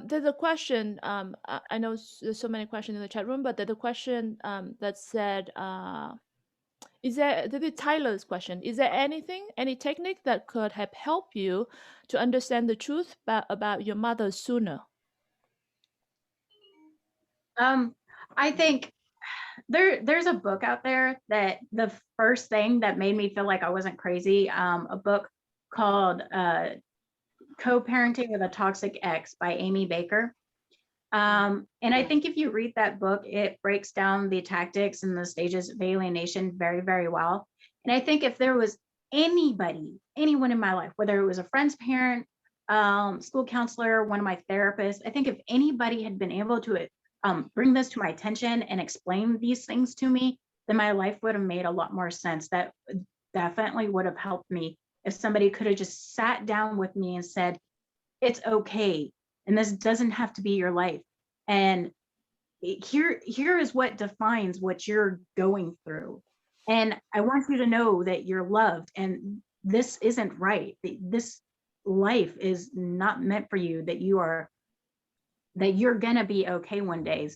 There's a question. I know there's so many questions in the chat room, but there's a question that said, is there, this is Tyler's question. Is there any technique that could have helped you to understand the truth about your mother sooner? I think there's a book out there, that the first thing that made me feel like I wasn't crazy, a book called Co-Parenting with a Toxic Ex by Amy Baker. And I think if you read that book, it breaks down the tactics and the stages of alienation very, very well. And I think if there was anyone in my life, whether it was a friend's parent, school counselor, one of my therapists, I think if anybody had been able to bring this to my attention and explain these things to me, then my life would have made a lot more sense. That definitely would have helped me, if somebody could have just sat down with me and said, it's okay, and this doesn't have to be your life, and here is what defines what you're going through, and I want you to know that you're loved, and this isn't right. This life is not meant for you, that you are that you're going to be okay one day.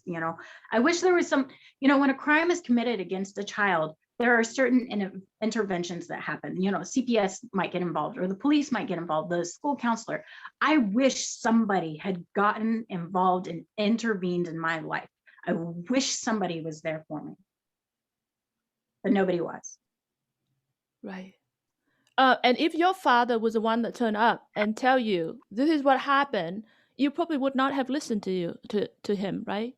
I wish there was some, when a crime is committed against a child, there are certain interventions that happen. CPS might get involved, or the police might get involved, the school counselor. I wish somebody had gotten involved and intervened in my life. I wish somebody was there for me, but nobody was. Right. And if your father was the one that turned up and tell you this is what happened, you probably would not have listened to him, right?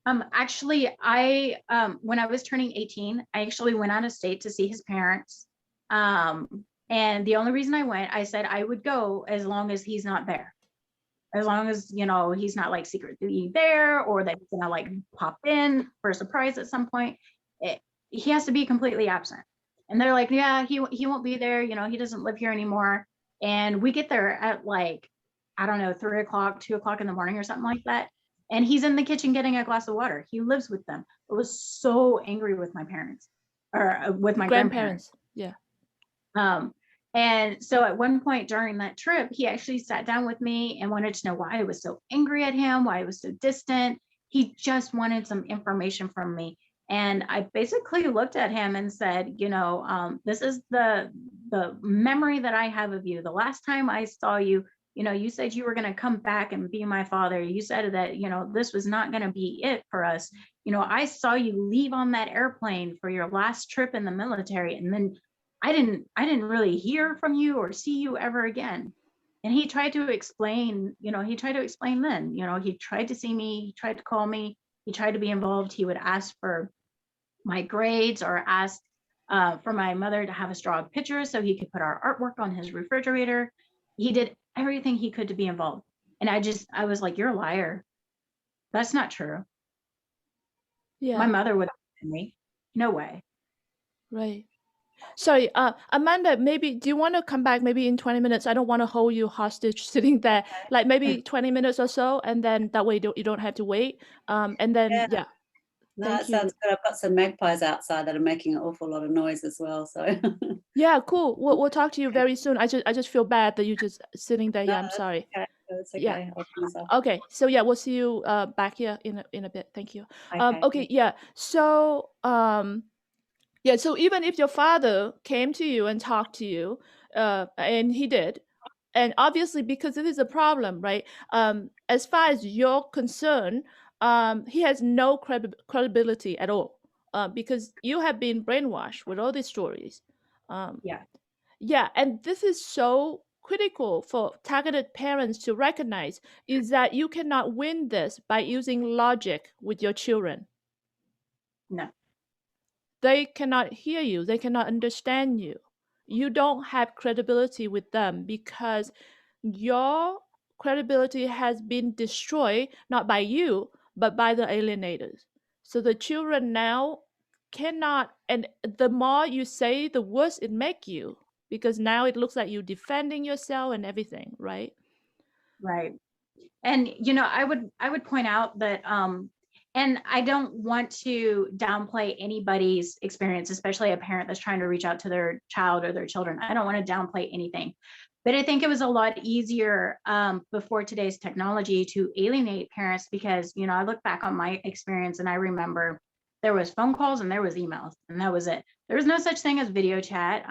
Actually, when I was turning 18, I actually went out of state to see his parents. And the only reason I went, I said I would go as long as he's not there. As long as, he's not like secretly there, or that he's gonna like pop in for a surprise at some point. He has to be completely absent. And they're like, yeah, he won't be there. He doesn't live here anymore. And we get there at like, I don't know, 3 o'clock, 2 o'clock in the morning or something like that. And he's in the kitchen getting a glass of water. He lives with them. I was so angry with my parents, or with my grandparents. Yeah. And so at one point during that trip, he actually sat down with me and wanted to know why I was so angry at him, why I was so distant. He just wanted some information from me. And I basically looked at him and said, this is the memory that I have of you. The last time I saw you, you said you were going to come back and be my father. You said that, this was not going to be it for us. I saw you leave on that airplane for your last trip in the military. And then I didn't really hear from you or see you ever again. And he tried to explain, then, he tried to see me, he tried to call me, he tried to be involved. He would ask for my grades, or ask for my mother to have us draw a picture so he could put our artwork on his refrigerator. He did everything he could to be involved. And I was like, you're a liar. That's not true. Yeah. My mother would have me. No way. Right. Sorry, Amanda, maybe do you want to come back maybe in 20 minutes? I don't want to hold you hostage sitting there, like maybe 20 minutes or so, and then that way you don't have to wait. And then, yeah. No, that sounds good. I've got some magpies outside that are making an awful lot of noise as well. So yeah, cool. We'll talk to you very soon. I just feel bad that you're just sitting there. no, Yeah, I'm sorry. okay. It's okay. Yeah. I'll Okay. So yeah, we'll see you back here in a bit. Thank you. okay. Okay. Yeah. So yeah. So even if your father came to you and talked to you, and he did, and obviously because it is a problem, right? As far as you're concerned, he has no credibility at all, because you have been brainwashed with all these stories. Yeah. Yeah, and this is so critical for targeted parents to recognize, is that you cannot win this by using logic with your children. No. They cannot hear you, they cannot understand you. You don't have credibility with them because your credibility has been destroyed not by you but by the alienators. So the children now cannot, and the more you say, the worse it make you, because now it looks like you defending yourself and everything, right? Right. And I would point out that and I don't want to downplay anybody's experience, especially a parent that's trying to reach out to their child or their children. I don't want to downplay anything. But I think it was a lot easier before today's technology to alienate parents, because I look back on my experience and I remember there was phone calls and there was emails, and that was it. There was no such thing as video chat.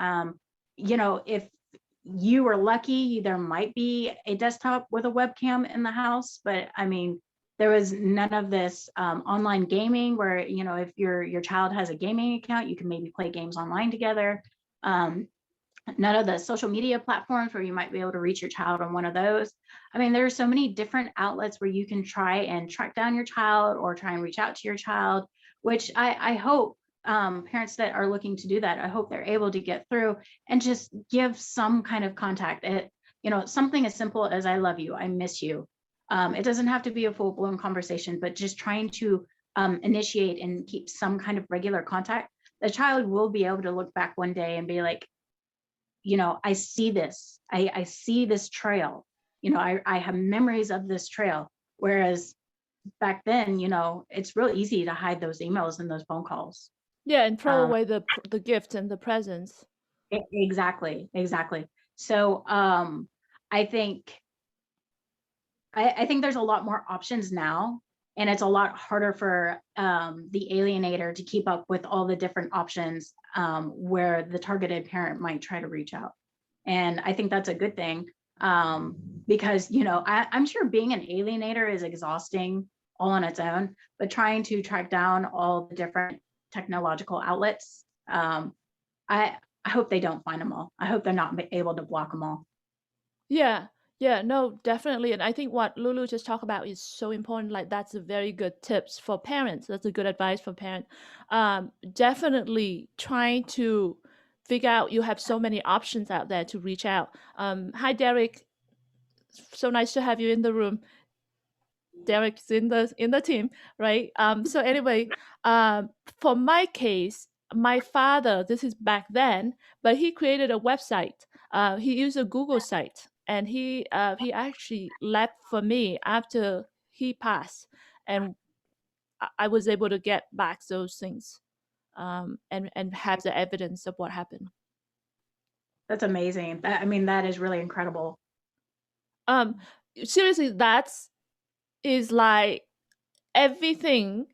If you were lucky, there might be a desktop with a webcam in the house, but I mean, there was none of this online gaming where, if your child has a gaming account, you can maybe play games online together. None of the social media platforms where you might be able to reach your child on one of those. I mean, there are so many different outlets where you can try and track down your child or try and reach out to your child, which I hope parents that are looking to do that, I hope they're able to get through and just give some kind of contact. Something as simple as I love you, I miss you. It doesn't have to be a full-blown conversation, but just trying to initiate and keep some kind of regular contact. The child will be able to look back one day and be like, I see this. I see this trail. I have memories of this trail. Whereas back then, it's real easy to hide those emails and those phone calls. Yeah, and throw away the gifts and the presents. Exactly. So I think I think there's a lot more options now, and it's a lot harder for the alienator to keep up with all the different options where the targeted parent might try to reach out. And I think that's a good thing because, you know, I'm sure being an alienator is exhausting all on its own, but trying to track down all the different technological outlets, I hope they don't find them all. I hope they're not able to block them all. Yeah, yeah, no, definitely. And I think what Lulu just talked about is so important. Like that's a very good tips for parents. That's a good advice for parents. Definitely trying to figure out you have so many options out there to reach out. Hi, Derek. So nice to have you in the room. Derek's in the team, right? So anyway, for my case, my father, this is back then, but he created a website. He used a Google site, and he actually left for me after he passed, and I was able to get back those things, and have the evidence of what happened. That's amazing. I mean, that is really incredible. Um, Seriously, that's is like everything.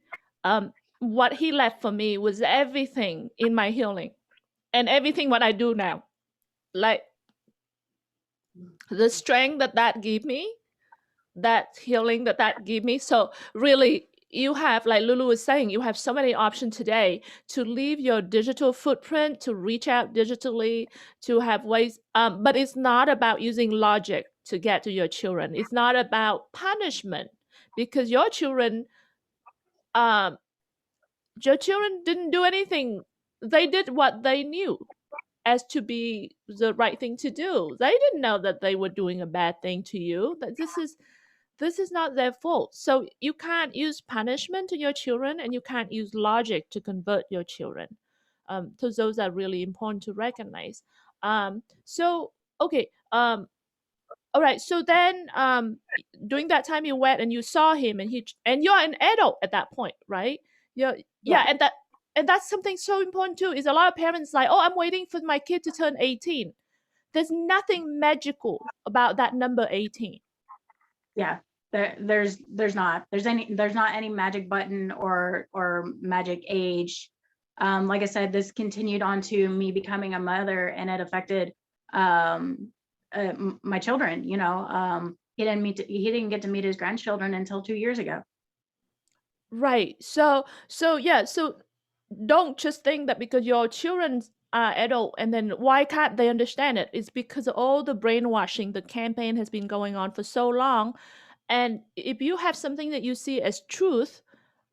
What he left for me was everything in my healing and everything what I do now. Like the strength that gave me, that healing that gave me. So really, you have, like Lulu was saying, you have so many options today to leave your digital footprint, to reach out digitally, to have ways. But it's not about using logic to get to your children. It's not about punishment, because um, your children didn't do anything. They did what they knew as to be the right thing to do. They didn't know that they were doing a bad thing to you. That this is not their fault. So you can't use punishment to your children, and you can't use logic to convert your children. So those are really important to recognize. So okay. All right. So then, during that time you went and you saw him, and you're an adult at that point, right? Yeah, Yeah. and that's something so important too. Is a lot of parents like, oh, I'm waiting for my kid to turn 18. There's nothing magical about that number 18. Yeah. There's not any magic button or magic age. Like I said, this continued on to me becoming a mother, and it affected my children. You know, he didn't get to meet his grandchildren until 2 years ago. Right. So yeah. So don't just think that because your children are adult, and then why can't they understand it? It's because of all the brainwashing. The campaign has been going on for so long. And if you have something that you see as truth,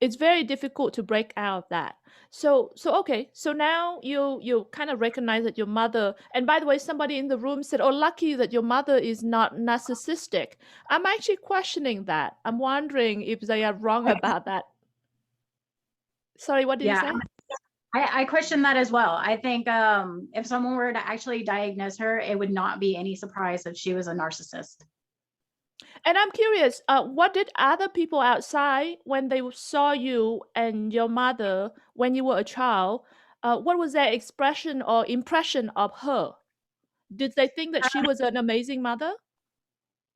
it's very difficult to break out of that. So okay, so now you kind of recognize that your mother, and by the way, somebody in the room said, oh, lucky that your mother is not narcissistic. I'm actually questioning that. I'm wondering if they are wrong about that. Sorry, what did you Yeah, say? I question that as well. I think if someone were to actually diagnose her, it would not be any surprise if she was a narcissist. And I'm curious, what did other people outside, when they saw you and your mother when you were a child, what was their expression or impression of her? Did they think that she was an amazing mother?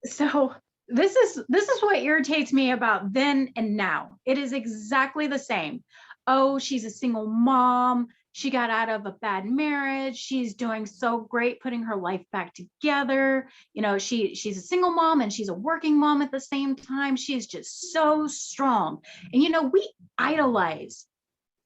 So this is what irritates me about then and now. It is exactly the same. Oh, she's a single mom. She got out of a bad marriage. She's doing so great putting her life back together. You know, she's a single mom and she's a working mom at the same time. She's just so strong. And you know, we idolize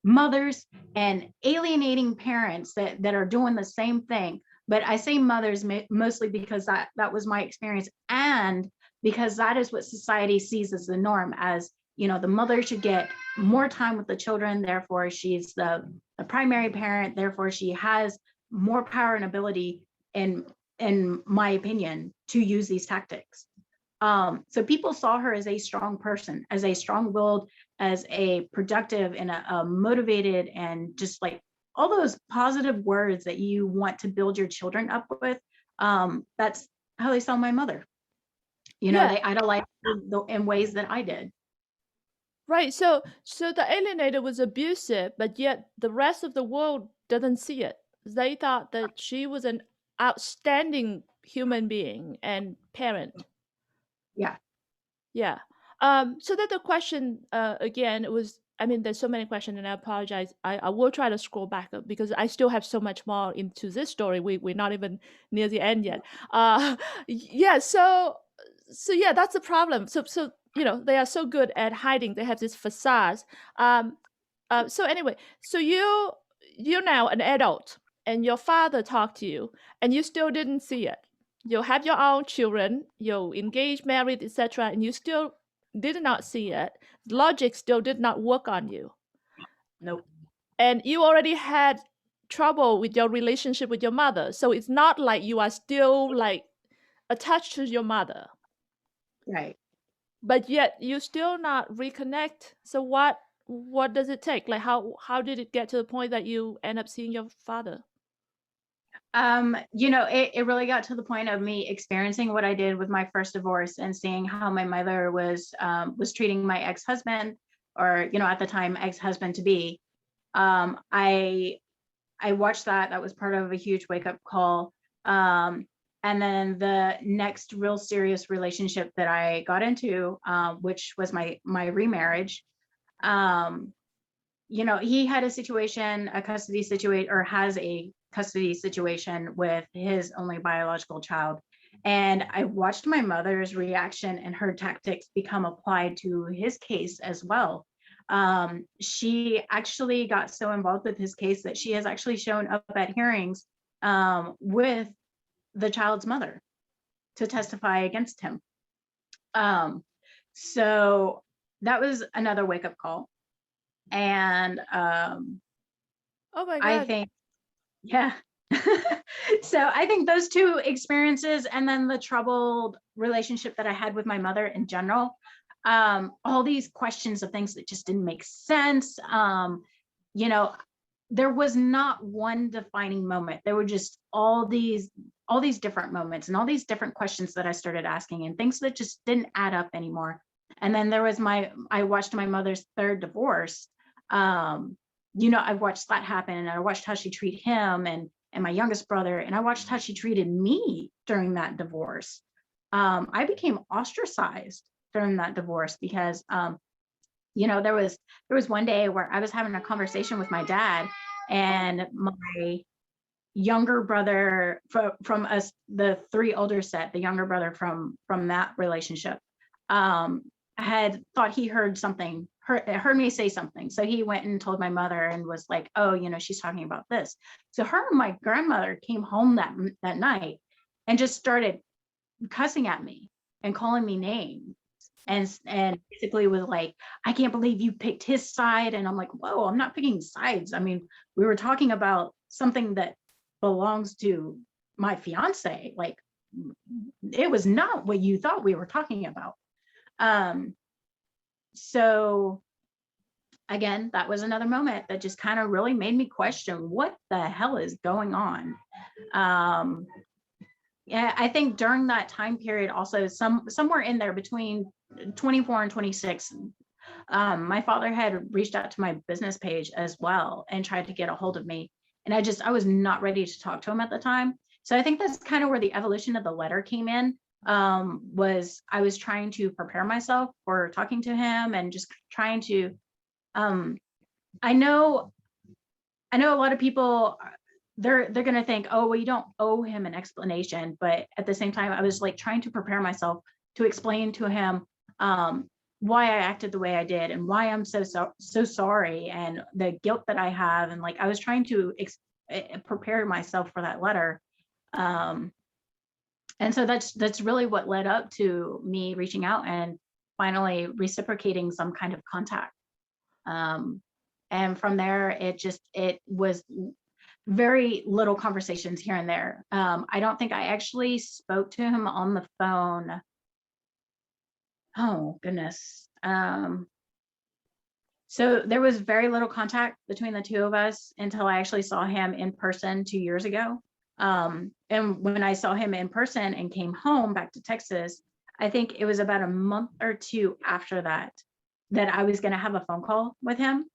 mothers and alienating parents that are doing the same thing. But I say mothers mostly because that was my experience, and because that is what society sees as the norm. As you know, the mother should get more time with the children, therefore she's the primary parent, therefore she has more power and ability, in my opinion, to use these tactics. So people saw her as a strong person, as a strong-willed, as a productive and a motivated, and just like all those positive words that you want to build your children up with. That's how they saw my mother. You know, Yeah, they idolized her in ways that I did. right. So the alienator was abusive, but yet the rest of the world didn't see it. They thought that she was an outstanding human being and parent. Yeah. Yeah. So that the question, again, it was, I mean, there's so many questions, and I apologize. I will try to scroll back up because I still have so much more into this story. We're not even near the end yet. Yeah. So yeah, that's the problem. So they are so good at hiding. They have this facade. Um, so anyway, so you're now an adult, and your father talked to you, and you still didn't see it. You have your own children, you're engaged, married, etc., and you still did not see it. Logic still did not work on you, Nope. and you already had trouble with your relationship with your mother. So it's not like you are still like attached to your mother, Right. but yet you still not reconnect. So what does it take? Like how did it get to the point that you end up seeing your father? It really got to the point of me experiencing what I did with my first divorce and seeing how my mother was treating my ex-husband, or, at the time, ex-husband to be. I watched that. That was part of a huge wake-up call. And then the next real serious relationship that I got into, which was my remarriage, he had a custody situation, or has a custody situation with his only biological child. And I watched my mother's reaction and her tactics become applied to his case as well. She actually got so involved with his case that she has actually shown up at hearings with the child's mother to testify against him. So that was another wake-up call. And Oh my I God. think, yeah. So I think those two experiences, and then the troubled relationship that I had with my mother in general, all these questions of things that just didn't make sense. There was not one defining moment. There were just all these different moments and all these different questions that I started asking, and things that just didn't add up anymore. And then there was I watched my mother's third divorce. I watched that happen, and I watched how she treated him and my youngest brother, and I watched how she treated me during that divorce. I became ostracized during that divorce because there was one day where I was having a conversation with my dad, and my younger brother from us, the three older set, the younger brother from that relationship, had thought he heard something, heard me say something. So he went and told my mother and was like, oh, she's talking about this. So her and my grandmother came home that night and just started cussing at me and calling me names, and basically was like, I can't believe you picked his side. And I'm like, whoa, I'm not picking sides. I mean, we were talking about something that belongs to my fiance. Like, it was not what you thought we were talking about. So again, that was another moment that just kind of really made me question what the hell is going on. Yeah, I think during that time period, also somewhere in there between 24 and 26, my father had reached out to my business page as well and tried to get a hold of me. And I was not ready to talk to him at the time. So I think that's kind of where the evolution of the letter came in. Was I was trying to prepare myself for talking to him, and just trying to, I know a lot of people, they're going to think, oh, well, you don't owe him an explanation. But at the same time, I was like trying to prepare myself to explain to him why I acted the way I did, and why I'm so sorry, and the guilt that I have. And like, I was trying to prepare myself for that letter. And so that's really what led up to me reaching out and finally reciprocating some kind of contact. And from there, it was very little conversations here and there. I don't think I actually spoke to him on the phone. Oh, goodness. So there was very little contact between the two of us until I actually saw him in person 2 years ago. And when I saw him in person and came home back to Texas, I think it was about a month or two after that I was going to have a phone call with him.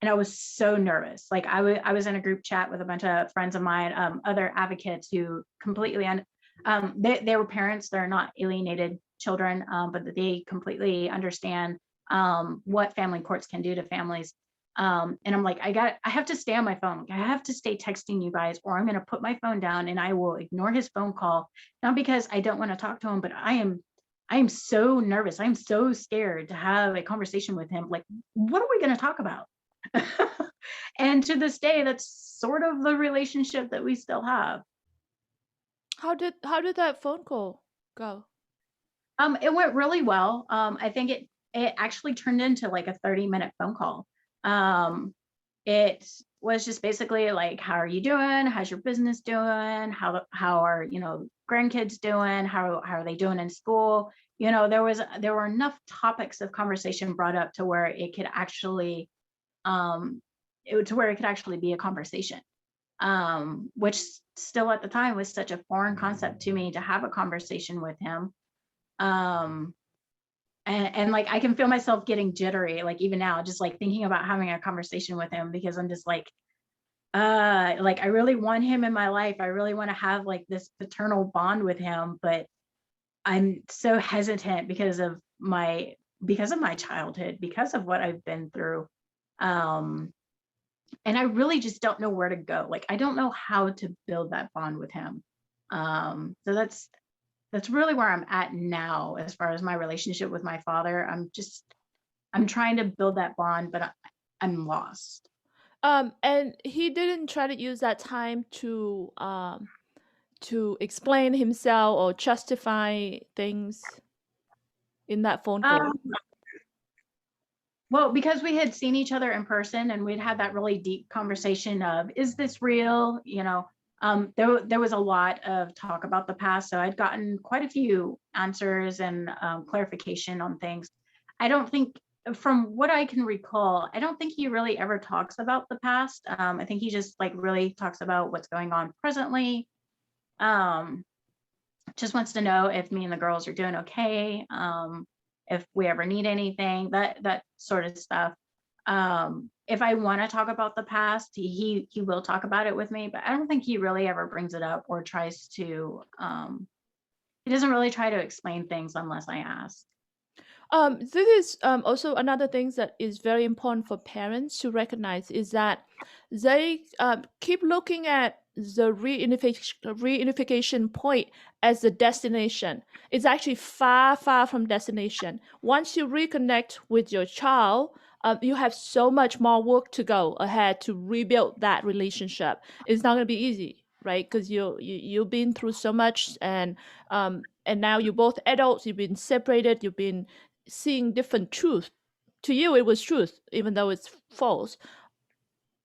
And I was so nervous. Like, I was in a group chat with a bunch of friends of mine, other advocates who completely, they were parents. They're not alienated children, but that they completely understand what family courts can do to families. And I'm like, I have to stay on my phone. I have to stay texting you guys, or I'm going to put my phone down and I will ignore his phone call. Not because I don't want to talk to him, but I am so nervous. I'm so scared to have a conversation with him. Like, what are we going to talk about? And to this day, that's sort of the relationship that we still have. How did that phone call go? It went really well. I think it actually turned into like a 30-minute phone call. It was just basically like, how are you doing? How's your business doing? How are, you know, grandkids doing? How are they doing in school? You know, there were enough topics of conversation brought up to where it could actually be a conversation. Which still at the time was such a foreign concept to me to have a conversation with him. And like, I can feel myself getting jittery, like even now, just like thinking about having a conversation with him, because I'm just like I really want him in my life. I really want to have like this paternal bond with him, but I'm so hesitant because of my childhood, because of what I've been through. And I really just don't know where to go. Like, I don't know how to build that bond with him. So that's really where I'm at now as far as my relationship with my father. I'm trying to build that bond, but I'm lost. And he didn't try to use that time to explain himself or justify things in that phone call. Well, because we had seen each other in person and we'd had that really deep conversation of, is this real? You know, there was a lot of talk about the past. So I'd gotten quite a few answers and clarification on things. I don't think, from what I can recall, I don't think he really ever talks about the past. I think he just like really talks about what's going on presently. Just wants to know if me and the girls are doing okay. If we ever need anything, that sort of stuff. If I want to talk about the past, he will talk about it with me, but I don't think he really ever brings it up or tries to. He doesn't really try to explain things unless I ask. This is also another thing that is very important for parents to recognize, is that they keep looking at the reunification point as the destination. It's actually far, far from destination. Once you reconnect with your child, you have so much more work to go ahead to rebuild that relationship. It's not going to be easy, right? Because you've been through so much, and now you're both adults. You've been separated. You've been seeing different truth. To you it was truth, even though it's false.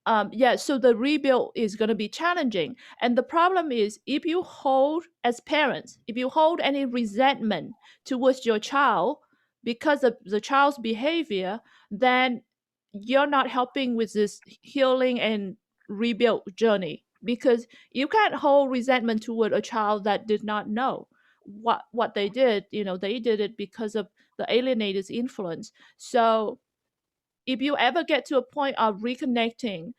So the rebuild is going to be challenging, and the problem is, if you hold, as parents, if you hold any resentment towards your child because of the child's behavior, then you're not helping with this healing and rebuild journey, because you can't hold resentment toward a child that did not know what they did. You know, they did it because of the alienated's influence. So if you ever get to a point of reconnecting,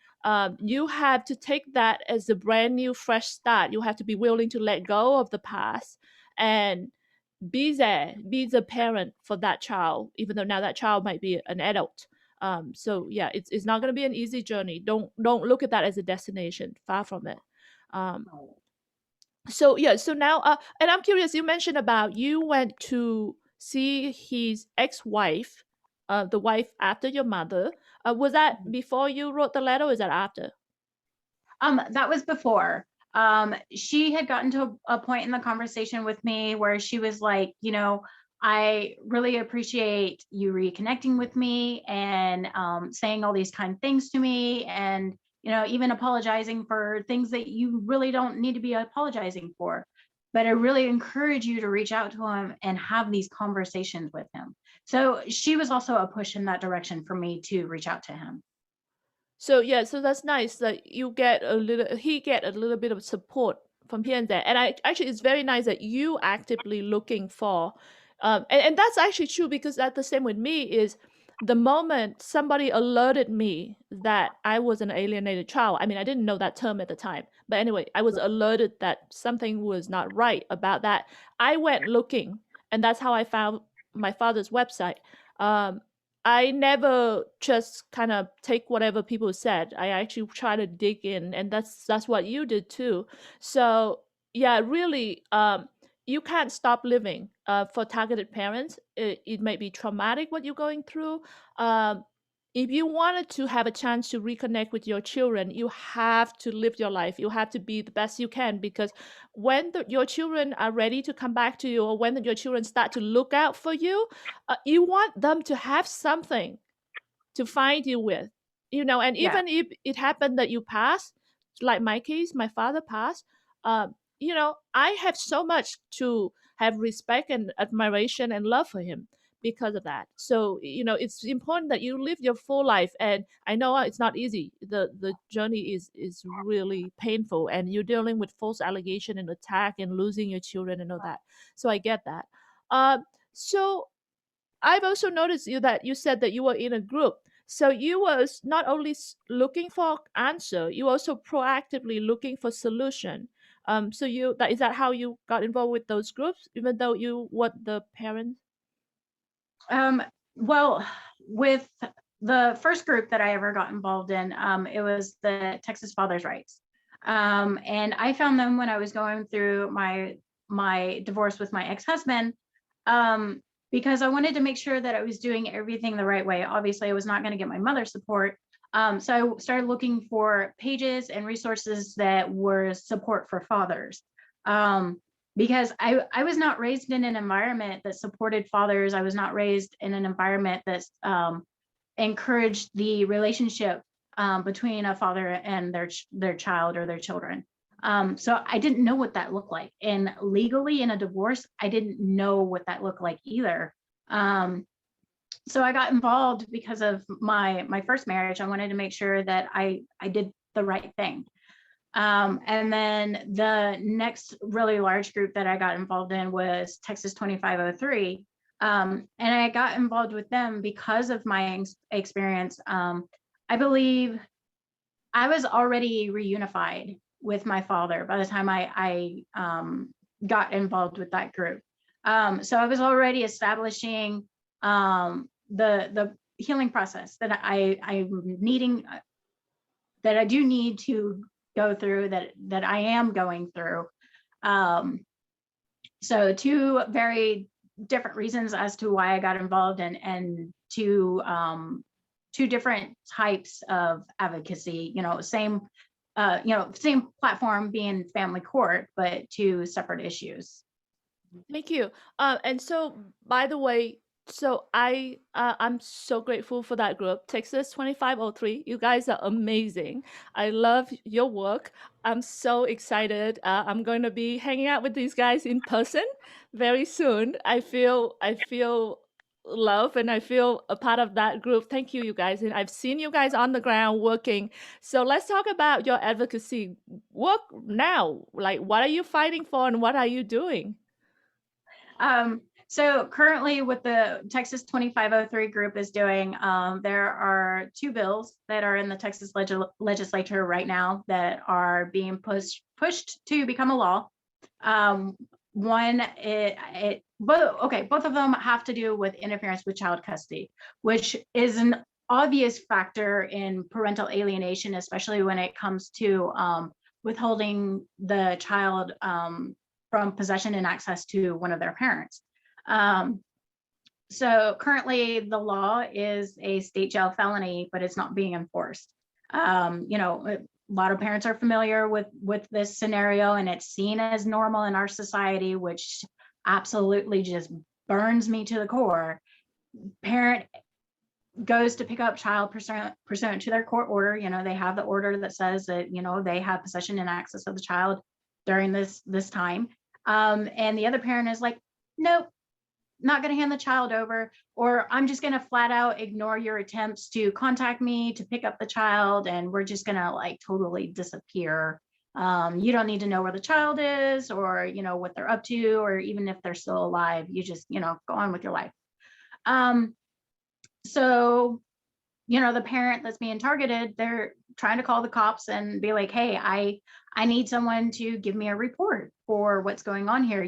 you have to take that as a brand new, fresh start. You have to be willing to let go of the past and be there, be the parent for that child, even though now that child might be an adult. So yeah, it's not going to be an easy journey. Don't look at that as a destination. Far from it. Um, so yeah, so now, and I'm curious. You mentioned about you went to see his ex-wife, the wife after your mother. Was that before you wrote the letter, or is that after? That was before. She had gotten to a point in the conversation with me where she was like, you know, I really appreciate you reconnecting with me and saying all these kind things to me, and you know, even apologizing for things that you really don't need to be apologizing for. But I really encourage you to reach out to him and have these conversations with him. So she was also a push in that direction for me to reach out to him. So yeah, so that's nice that he get a little bit of support from here and there. And I actually, it's very nice that you actively looking for, and that's actually true, because that's the same with me. Is the moment somebody alerted me that I was an alienated child. I mean, I didn't know that term at the time, but anyway, I was alerted that something was not right about that. I went looking, And that's how I found my father's website. Um, I never just kind of take whatever people said. I actually try to dig in, and that's what you did too. So yeah, really, you can't stop living. For targeted parents, it may be traumatic what you're going through. Um, if you wanted to have a chance to reconnect with your children, you have to live your life. You have to be the best you can, because when your children are ready to come back to you, or when your children start to look out for you, you want them to have something to find you with, and Yeah. even if it happened that you pass, like my case, my father passed. I have so much to have respect and admiration and love for him because of that. So it's important that you live your full life, and I know it's not easy. The journey is really painful, and you're dealing with false allegation and attack and losing your children and all that. So I get that. So I've also noticed that you said that you were in a group. So you was not only looking for answer, you also proactively looking for solution. So is that how you got involved with those groups, even though you were the parent? Um, well, with the first group that I ever got involved in, it was the Texas Fathers' Rights. And I found them when I was going through my divorce with my ex-husband, because I wanted to make sure that I was doing everything the right way. Obviously, I was not going to get my mother's support. So I started looking for pages and resources that were support for fathers. Because I was not raised in an environment that supported fathers. I was not raised in an environment that encouraged the relationship between a father and their child or their children. So I didn't know what that looked like. And legally in a divorce, I didn't know what that looked like either. So I got involved because of my first marriage. I wanted to make sure that I did the right thing. And then the next really large group that I got involved in was Texas 2503. And I got involved with them because of my experience. I believe I was already reunified with my father by the time I got involved with that group. So I was already establishing the healing process that I'm needing, that I do need to go through, that I am going through. So two very different reasons as to why I got involved, and two different types of advocacy, same same platform being family court, but two separate issues. Thank you. And so, by the way, so I'm so grateful for that group, Texas 2503. You guys are amazing. I love your work. I'm so excited. I'm going to be hanging out with these guys in person very soon. I feel love, and I feel a part of that group. Thank you, you guys. And I've seen you guys on the ground working. So let's talk about your advocacy work now. Like, what are you fighting for, and what are you doing? So currently what the Texas 2503 group is doing, there are two bills that are in the Texas legislature right now that are being pushed to become a law. One, both of them have to do with interference with child custody, which is an obvious factor in parental alienation, especially when it comes to withholding the child from possession and access to one of their parents. So currently the law is a state jail felony, but it's not being enforced. A lot of parents are familiar with this scenario, and it's seen as normal in our society, which absolutely just burns me to the core. Parent goes to pick up child pursuant to their court order. They have the order that says that, they have possession and access of the child during this time. And the other parent is like, nope, not going to hand the child over, or I'm just going to flat out ignore your attempts to contact me to pick up the child, and we're just going to like totally disappear. You don't need to know where the child is, or what they're up to, or even if they're still alive. You just go on with your life. So the parent that's being targeted, they're trying to call the cops and be like, hey, I need someone to give me a report for what's going on here.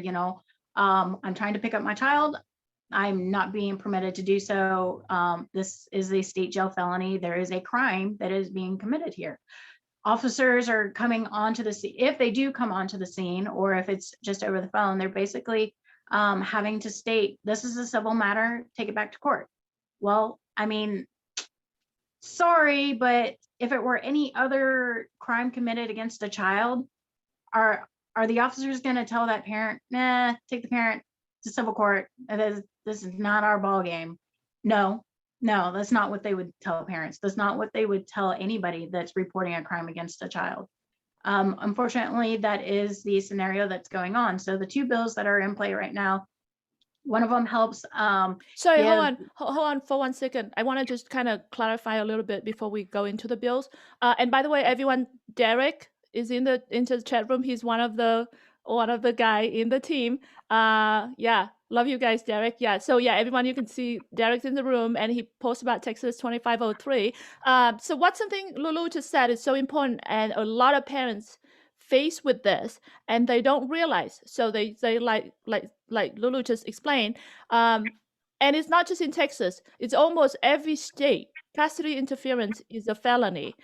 I'm trying to pick up my child. I'm not being permitted to do so. This is a state jail felony. There is a crime that is being committed here. Officers are coming onto the scene. If they do come onto the scene, or if it's just over the phone, they're basically having to state, this is a civil matter, take it back to court. Well, I mean, sorry, but if it were any other crime committed against a child, are the officers going to tell that parent, nah, take the parent to civil court? This is not our ball game. No, that's not what they would tell parents. That's not what they would tell anybody that's reporting a crime against a child. Unfortunately, that is the scenario that's going on. So the two bills that are in play right now, one of them helps. Sorry, hold on for 1 second. I want to just kind of clarify a little bit before we go into the bills. And by the way, everyone, Derek is into the chat room. He's one of the guy in the team. Yeah, love you guys, Derek. Yeah, so yeah, everyone, you can see Derek's in the room, and he posts about Texas 2503. So what's something Lulu just said is so important, and a lot of parents face with this and they don't realize. So they like Lulu just explained. And it's not just in Texas, it's almost every state. Custody interference is a felony.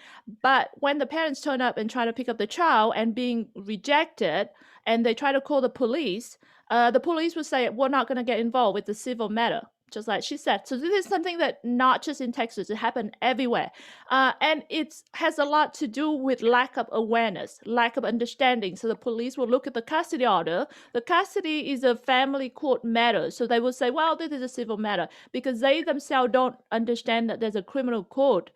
But when the parents turn up and try to pick up the child and being rejected, and they try to call the police will say, we're not going to get involved with the civil matter, just like she said. So this is something that not just in Texas, it happened everywhere. And it has a lot to do with lack of awareness, lack of understanding. So the police will look at the custody order. The custody is a family court matter. So they will say, well, this is a civil matter, because they themselves don't understand that there's a criminal code.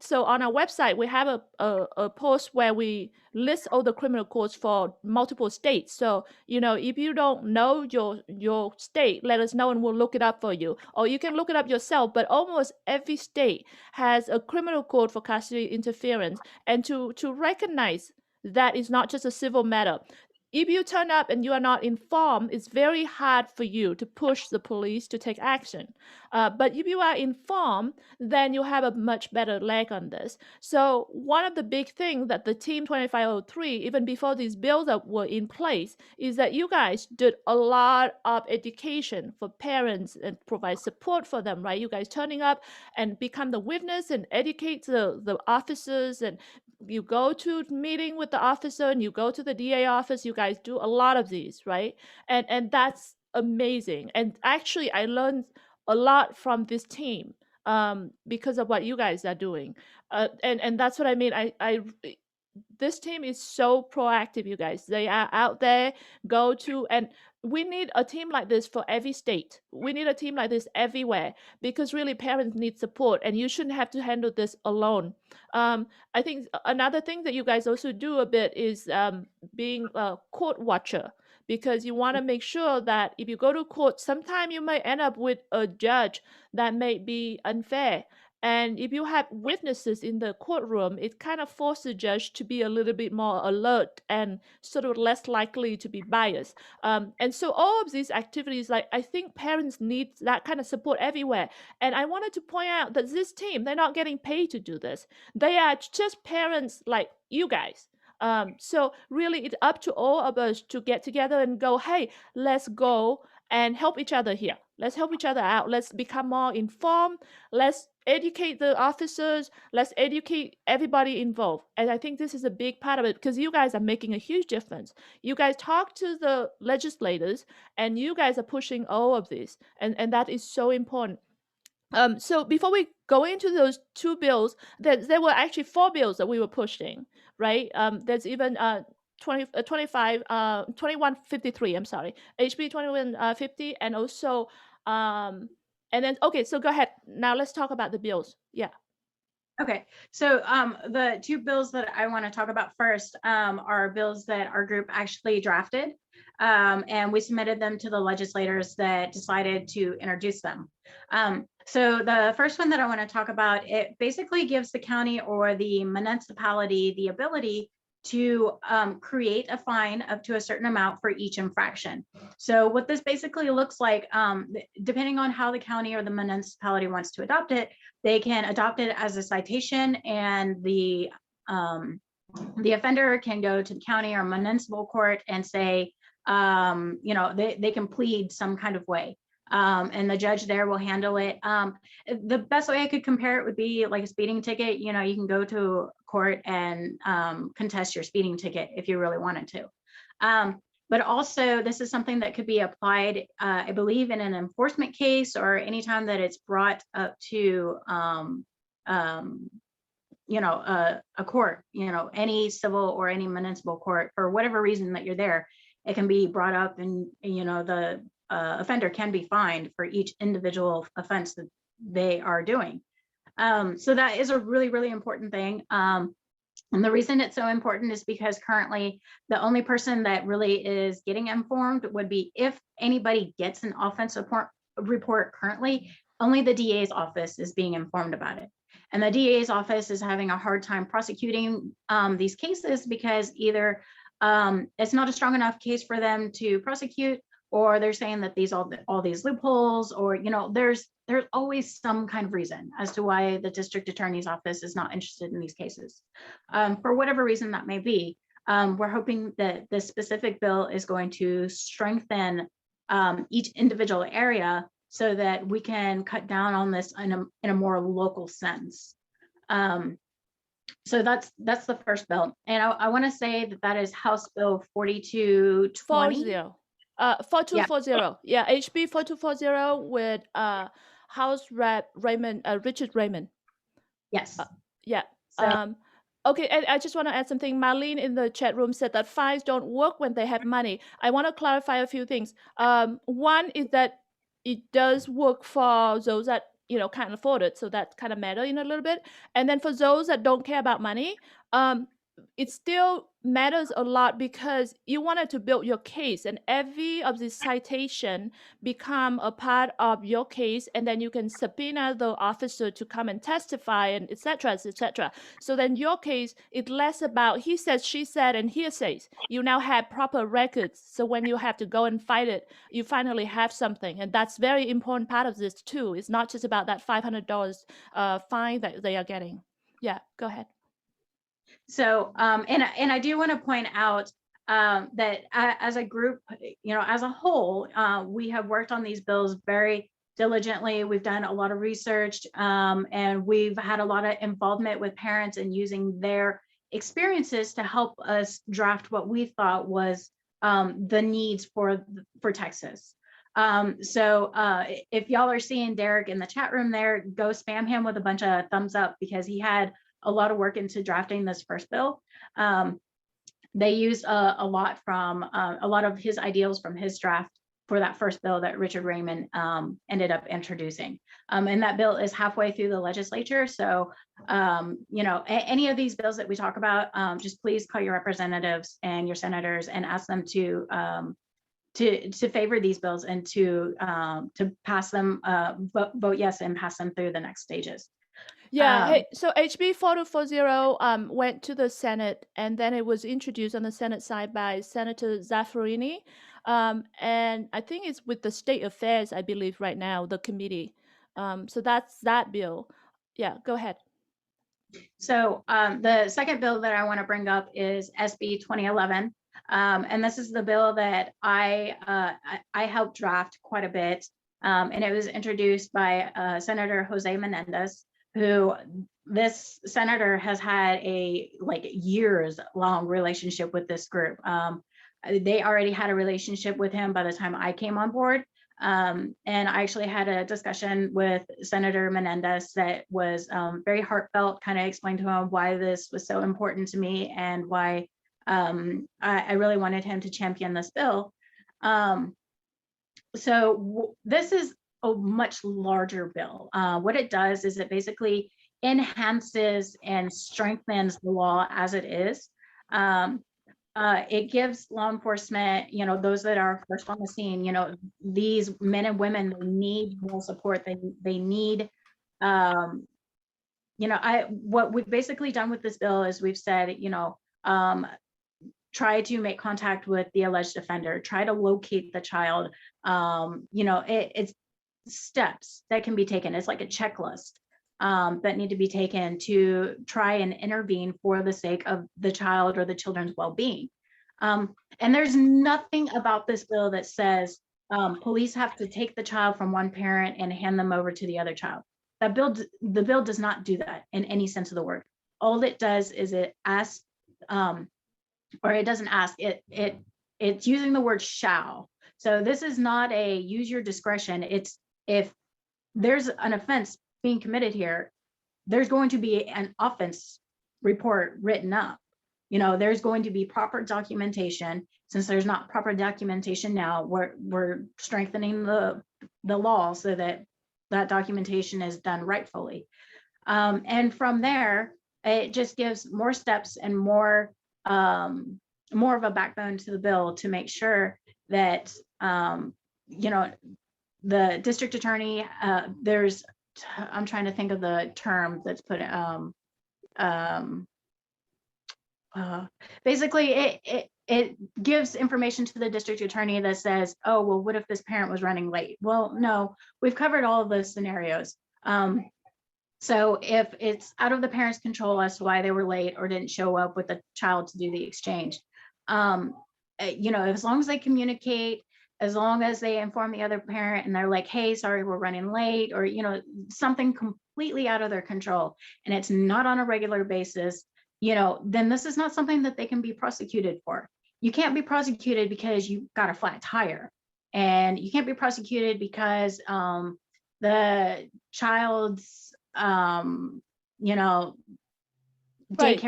So on our website, we have a post where we list all the criminal codes for multiple states. So, if you don't know your state, let us know and we'll look it up for you. Or you can look it up yourself, but almost every state has a criminal code for custody interference. And to recognize that is not just a civil matter. If you turn up and you are not informed, it's very hard for you to push the police to take action. But if you are informed, then you have a much better leg on this. So one of the big things that the Team 2503, even before these bills were in place, is that you guys did a lot of education for parents and provide support for them, right? You guys turning up and become the witness and educate the officers, and you go to meeting with the officer and you go to the DA office. You guys do a lot of these, right? And that's amazing. And actually, I learned a lot from this team because of what you guys are doing. And that's what I mean. This team is so proactive, you guys. They are out there, and we need a team like this for every state. We need a team like this everywhere, because really parents need support, and you shouldn't have to handle this alone. I think another thing that you guys also do a bit is being a court watcher, because you want to make sure that if you go to court, sometime you might end up with a judge that may be unfair. And if you have witnesses in the courtroom, it kind of forces the judge to be a little bit more alert and sort of less likely to be biased. And so all of these activities, like, I think parents need that kind of support everywhere. And I wanted to point out that this team, they're not getting paid to do this. They are just parents like you guys. So really, it's up to all of us to get together and go, hey, let's go and help each other here. Let's help each other out. Let's become more informed. Let's educate the officers. Let's educate everybody involved. And I think this is a big part of it, because you guys are making a huge difference. You guys talk to the legislators, and you guys are pushing all of this. And that is so important. So before we go into those two bills, there were actually 4 bills that we were pushing, right? There's even 2153, I'm sorry, HB 2150, and also, and then, okay, so go ahead. Now let's talk about the bills. Yeah. Okay, so the 2 bills that I want to talk about first are bills that our group actually drafted, and we submitted them to the legislators that decided to introduce them. So the first one that I want to talk about, it basically gives the county or the municipality the ability to create a fine up to a certain amount for each infraction. So what this basically looks like, depending on how the county or the municipality wants to adopt it, they can adopt it as a citation, and the offender can go to the county or municipal court and say, they can plead some kind of way. And the judge there will handle it. The best way I could compare it would be like a speeding ticket. You can go to court and contest your speeding ticket if you really wanted to. But also, this is something that could be applied, I believe, in an enforcement case or anytime that it's brought up to, a court, any civil or any municipal court, for whatever reason that you're there, it can be brought up, and the offender can be fined for each individual offense that they are doing. So that is a really, really important thing. And the reason it's so important is because currently the only person that really is getting informed would be, if anybody gets an offense report currently, only the DA's office is being informed about it. And the DA's office is having a hard time prosecuting these cases because either it's not a strong enough case for them to prosecute, or they're saying that all these loopholes, or there's always some kind of reason as to why the district attorney's office is not interested in these cases. For whatever reason that may be, we're hoping that this specific bill is going to strengthen each individual area so that we can cut down on this in a more local sense. So that's the first bill, and I want to say that is House Bill 4220. 4240. Yeah, HB 4240 with House Rep Raymond, Richard Raymond. Yes. Yeah. So, okay, and I just want to add something. Marlene in the chat room said that fines don't work when they have money. I want to clarify a few things. One is that it does work for those that can't afford it, so that kind of matter in a little bit. And then for those that don't care about money, it still matters a lot because you wanted to build your case, and every of these citation become a part of your case, and then you can subpoena the officer to come and testify, and etc., etc. So then your case is less about he said, she said, and hearsays. You now have proper records, so when you have to go and fight it, you finally have something, and that's very important part of this too. It's not just about that $500 fine that they are getting. Yeah, go ahead. So, and I do want to point out that as a group, as a whole, we have worked on these bills very diligently. We've done a lot of research, and we've had a lot of involvement with parents and using their experiences to help us draft what we thought was the needs for Texas. So if y'all are seeing Derek in the chat room there, go spam him with a bunch of thumbs up, because he had a lot of work into drafting this first bill. They used a lot of his ideals from his draft for that first bill that Richard Raymond ended up introducing. And that bill is halfway through the legislature. So, any of these bills that we talk about, just please call your representatives and your senators and ask them to favor these bills and to pass them, vote yes and pass them through the next stages. Yeah, hey, so HB 4240 went to the Senate, and then it was introduced on the Senate side by Senator Zaffarini. And I think it's with the State Affairs, I believe, right now, the committee. So that's that bill. Yeah, go ahead. So the second bill that I want to bring up is SB 2011. And this is the bill that I helped draft quite a bit. And it was introduced by Senator Jose Menendez, who this senator has had a years long relationship with this group. They already had a relationship with him by the time I came on board. And I actually had a discussion with Senator Menendez that was very heartfelt, kind of explained to him why this was so important to me and why I really wanted him to champion this bill. So this is a much larger bill. What it does is it basically enhances and strengthens the law as it is. It gives law enforcement, those that are first on the scene, these men and women, they need more support. They need, what we've basically done with this bill is we've said, try to make contact with the alleged offender, try to locate the child. It's steps that can be taken. It's like a checklist that need to be taken to try and intervene for the sake of the child or the children's well-being. And there's nothing about this bill that says police have to take the child from one parent and hand them over to the other child. The bill does not do that in any sense of the word. All it does is it asks, or it doesn't ask, it's using the word shall. So this is not a use your discretion. It's if there's an offense being committed here, there's going to be an offense report written up. There's going to be proper documentation. Since there's not proper documentation now, we're strengthening the law so that documentation is done rightfully. And from there, it just gives more steps and more of a backbone to the bill to make sure that the district attorney, I'm trying to think of the term that's put basically it gives information to the district attorney that says, oh, well, what if this parent was running late? Well, no, we've covered all of those scenarios. So if it's out of the parent's control as to why they were late or didn't show up with the child to do the exchange, as long as they communicate, as long as they inform the other parent and they're like, hey, sorry, we're running late, or, something completely out of their control, and it's not on a regular basis, then this is not something that they can be prosecuted for. You can't be prosecuted because you got a flat tire, and you can't be prosecuted because the child's daycare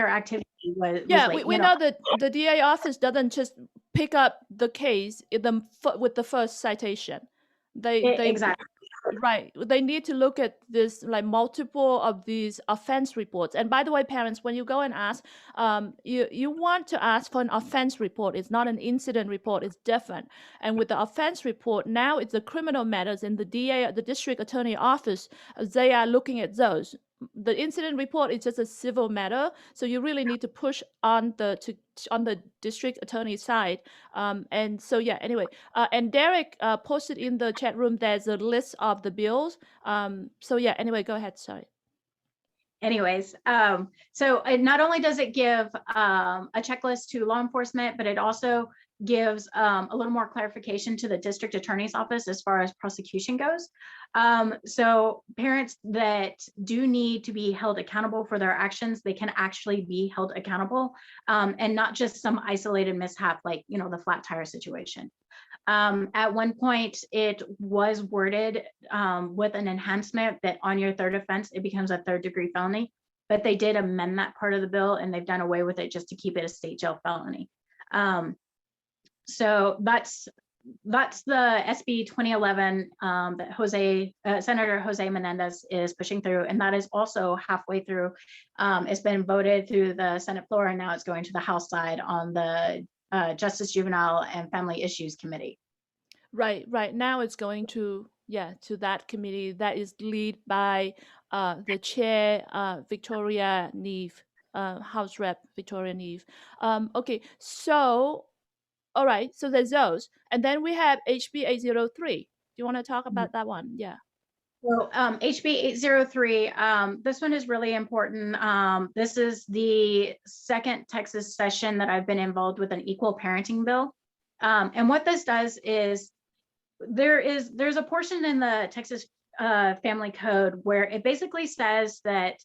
activity was late. We know that the DA office doesn't just pick up the case with the first citation. They exactly. Right. They need to look at this, like multiple of these offense reports. And by the way, parents, when you go and ask, you want to ask for an offense report. It's not an incident report. It's different. And with the offense report, now it's the criminal matters in the DA, the district attorney office. They are looking at those. The incident report is just a civil matter, so you really need to push on the district attorney side. And so yeah, anyway, and Derek posted in the chat room there's a list of the bills. So yeah, anyway, go ahead. Sorry. Anyways, so not only does it give a checklist to law enforcement, but it also gives a little more clarification to the district attorney's office as far as prosecution goes. So parents that do need to be held accountable for their actions, they can actually be held accountable, and not just some isolated mishap like, the flat tire situation. At one point, it was worded with an enhancement that on your third offense, it becomes a third-degree felony, but they did amend that part of the bill, and they've done away with it just to keep it a state jail felony. So that's the SB 2011 that Senator Jose Menendez is pushing through, and that is also halfway through. It's been voted through the Senate floor, and now it's going to the House side on the Justice, Juvenile, and Family Issues Committee. Right. Now it's going to that committee that is led by the chair, Victoria Neve, House Rep Victoria Neve. Okay, so all right, so there's those, and then we have HB 803. Do you want to talk about that one? Yeah. Well, HB 803, this one is really important. This is the second Texas session that I've been involved with an equal parenting bill. And what this does is there's a portion in the Texas Family Code where it basically says that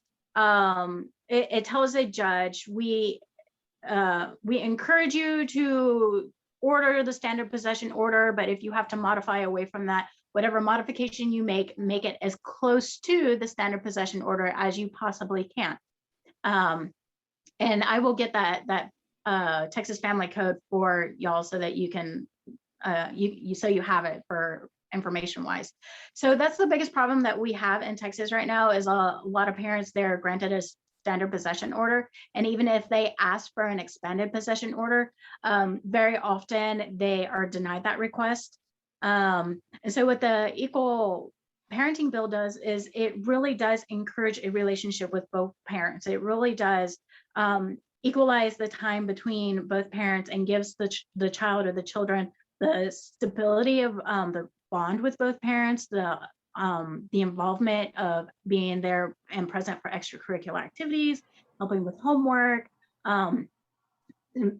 it tells a judge, we encourage you to order the standard possession order, but if you have to modify away from that, whatever modification you make it as close to the standard possession order as you possibly can. And I will get that Texas Family Code for y'all so that you can you have it for information wise. So that's the biggest problem that we have in Texas right now is a lot of parents, they're granted a standard possession order, and even if they ask for an expanded possession order, very often they are denied that request. And so what the equal parenting bill does is it really does encourage a relationship with both parents. It really does equalize the time between both parents and gives the child or the children the stability of the bond with both parents, the involvement of being there and present for extracurricular activities, helping with homework,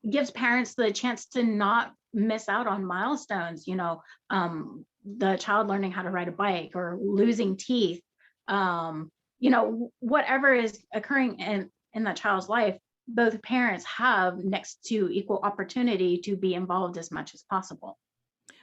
gives parents the chance to not miss out on milestones, the child learning how to ride a bike or losing teeth, whatever is occurring in that child's life, both parents have next to equal opportunity to be involved as much as possible.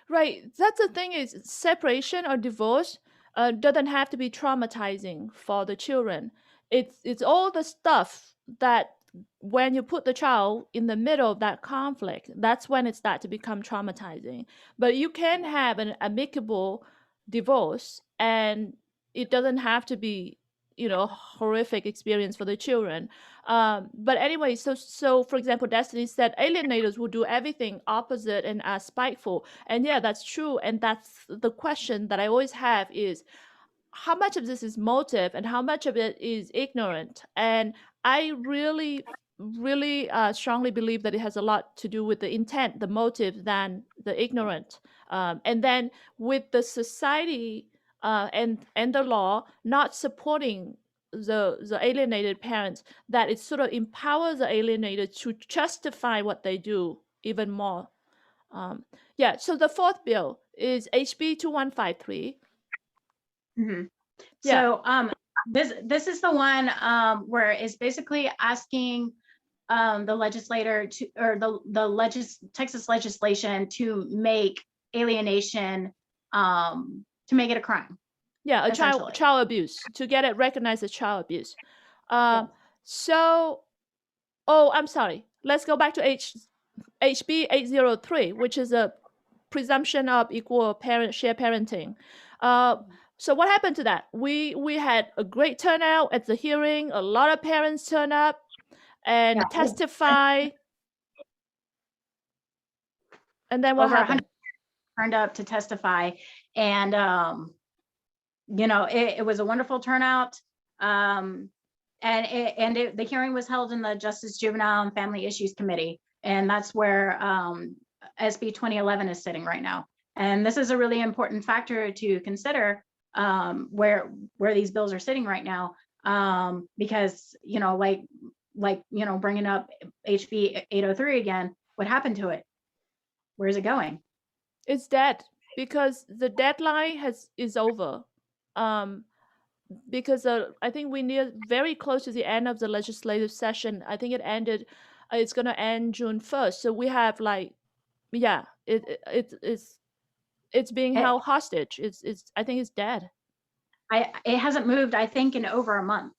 Right. That's the thing, is separation or divorce doesn't have to be traumatizing for the children. It's all the stuff that when you put the child in the middle of that conflict, that's when it starts to become traumatizing. But you can have an amicable divorce, and it doesn't have to be, horrific experience for the children. But anyway, so for example, Destiny said alienators will do everything opposite and are spiteful. And yeah, that's true. And that's the question that I always have, is how much of this is motive and how much of it is ignorant. And I really strongly believe that it has a lot to do with the intent, the motive, than the ignorant. And then with the society and the law not supporting the alienated parents, that it sort of empowers the alienated to justify what they do even more. Yeah, so the fourth bill is HB 2153. Mm-hmm. Yeah. So this is the one where it's basically asking the legislator to, or Texas legislation to make alienation, to make it a crime. Yeah, a essentially. child abuse, to get it recognized as child abuse. Yes. So, oh, I'm sorry. Let's go back to HB 803, which is a presumption of equal share parenting. So what happened to that? We had a great turnout at the hearing. A lot of parents turn up and testify. And then what Over happened? 100 turned up to testify, and it was a wonderful turnout. The hearing was held in the Justice, Juvenile, and Family Issues Committee, and that's where SB 2011 is sitting right now. And this is a really important factor to consider, where these bills are sitting right now, because bringing up HB 803 again, what happened to it? Where is it going? It's dead, because the deadline is over. Because I think we're near very close to the end of the legislative session. I think it ended. It's going to end June 1st. So we have it's being held hostage. I think it's dead. It hasn't moved, I think, in over a month.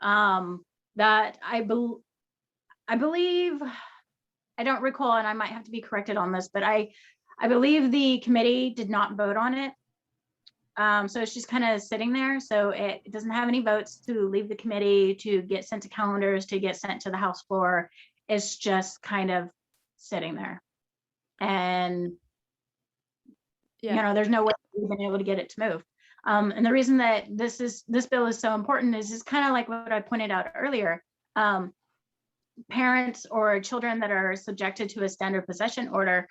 That I believe, I don't recall, and I might have to be corrected on this, but I believe the committee did not vote on it. So it's just kind of sitting there. So it doesn't have any votes to leave the committee, to get sent to calendars, to get sent to the House floor. It's just kind of sitting there. And, there's no way we've been able to get it to move. And the reason that this bill is so important is kind of like what I pointed out earlier. Parents or children that are subjected to a standard possession order,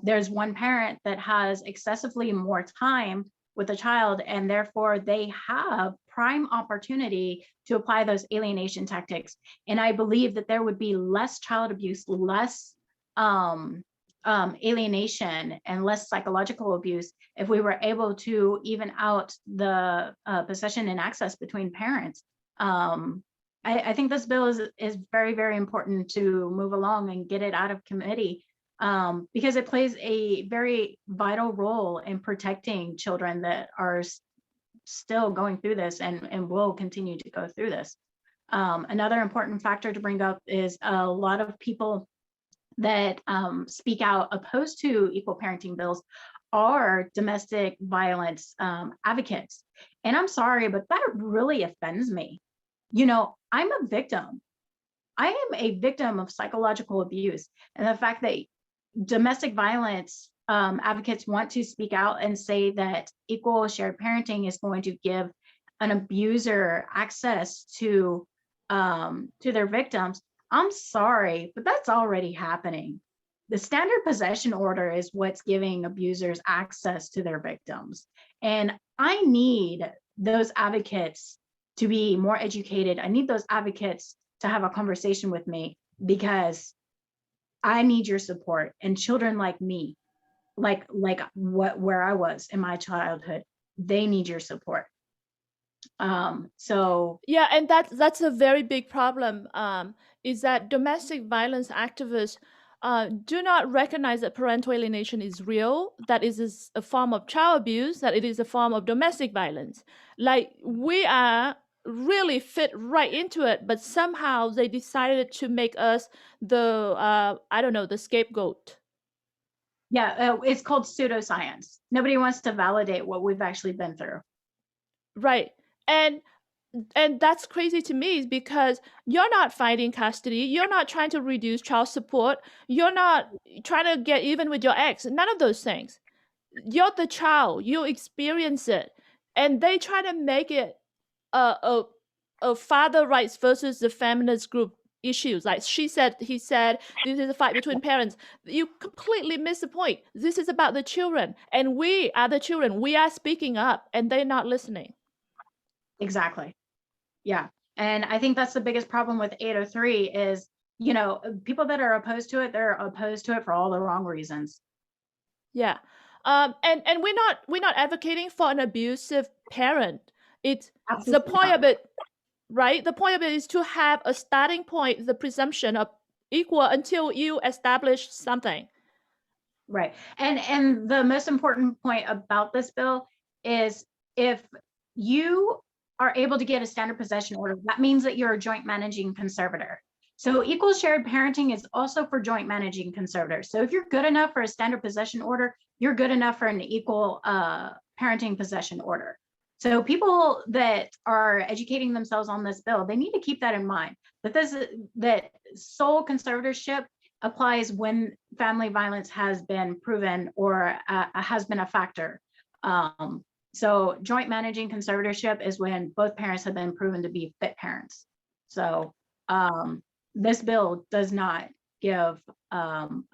there's one parent that has excessively more time with the child, and therefore they have prime opportunity to apply those alienation tactics. And I believe that there would be less child abuse, less alienation, and less psychological abuse if we were able to even out the possession and access between parents. I think this bill is very, very important to move along and get it out of committee, because it plays a very vital role in protecting children that are still going through this and will continue to go through this. Another important factor to bring up is a lot of people that speak out opposed to equal parenting bills are domestic violence advocates. And I'm sorry, but that really offends me. I'm a victim. I am a victim of psychological abuse. And the fact that domestic violence advocates want to speak out and say that equal shared parenting is going to give an abuser access to their victims, I'm sorry, but that's already happening. The standard possession order is what's giving abusers access to their victims. And I need those advocates to be more educated. I need those advocates to have a conversation with me, because I need your support. And children like me, like where I was in my childhood, they need your support. So Yeah, and that's a very big problem. Is that domestic violence activists do not recognize that parental alienation is real, that it is a form of child abuse, that it is a form of domestic violence. Like, we are really fit right into it, but somehow they decided to make us the I don't know, the scapegoat. yeah, it's called pseudoscience. Nobody wants to validate what we've actually been through. Right. And that's crazy to me, because you're not fighting custody, you're not trying to reduce child support, you're not trying to get even with your ex, none of those things. You're the child, you experience it, and they try to make it a father rights versus the feminist group issues. Like she said, he said, this is a fight between parents. You completely miss the point. This is about the children, and we are the children. We are speaking up, and they're not listening. Exactly. Yeah. And I think that's the biggest problem with 803 is, people that are opposed to it, they're opposed to it for all the wrong reasons. Yeah. And we're not advocating for an abusive parent. It's Absolutely the point not. of it, right? The point of it is to have a starting point, the presumption of equal, until you establish something. Right. And the most important point about this bill is, if you are able to get a standard possession order, that means that you're a joint managing conservator. So equal shared parenting is also for joint managing conservators. So if you're good enough for a standard possession order, you're good enough for an equal parenting possession order. So people that are educating themselves on this bill, they need to keep that in mind, that sole conservatorship applies when family violence has been proven or has been a factor. So joint managing conservatorship is when both parents have been proven to be fit parents. So this bill does not give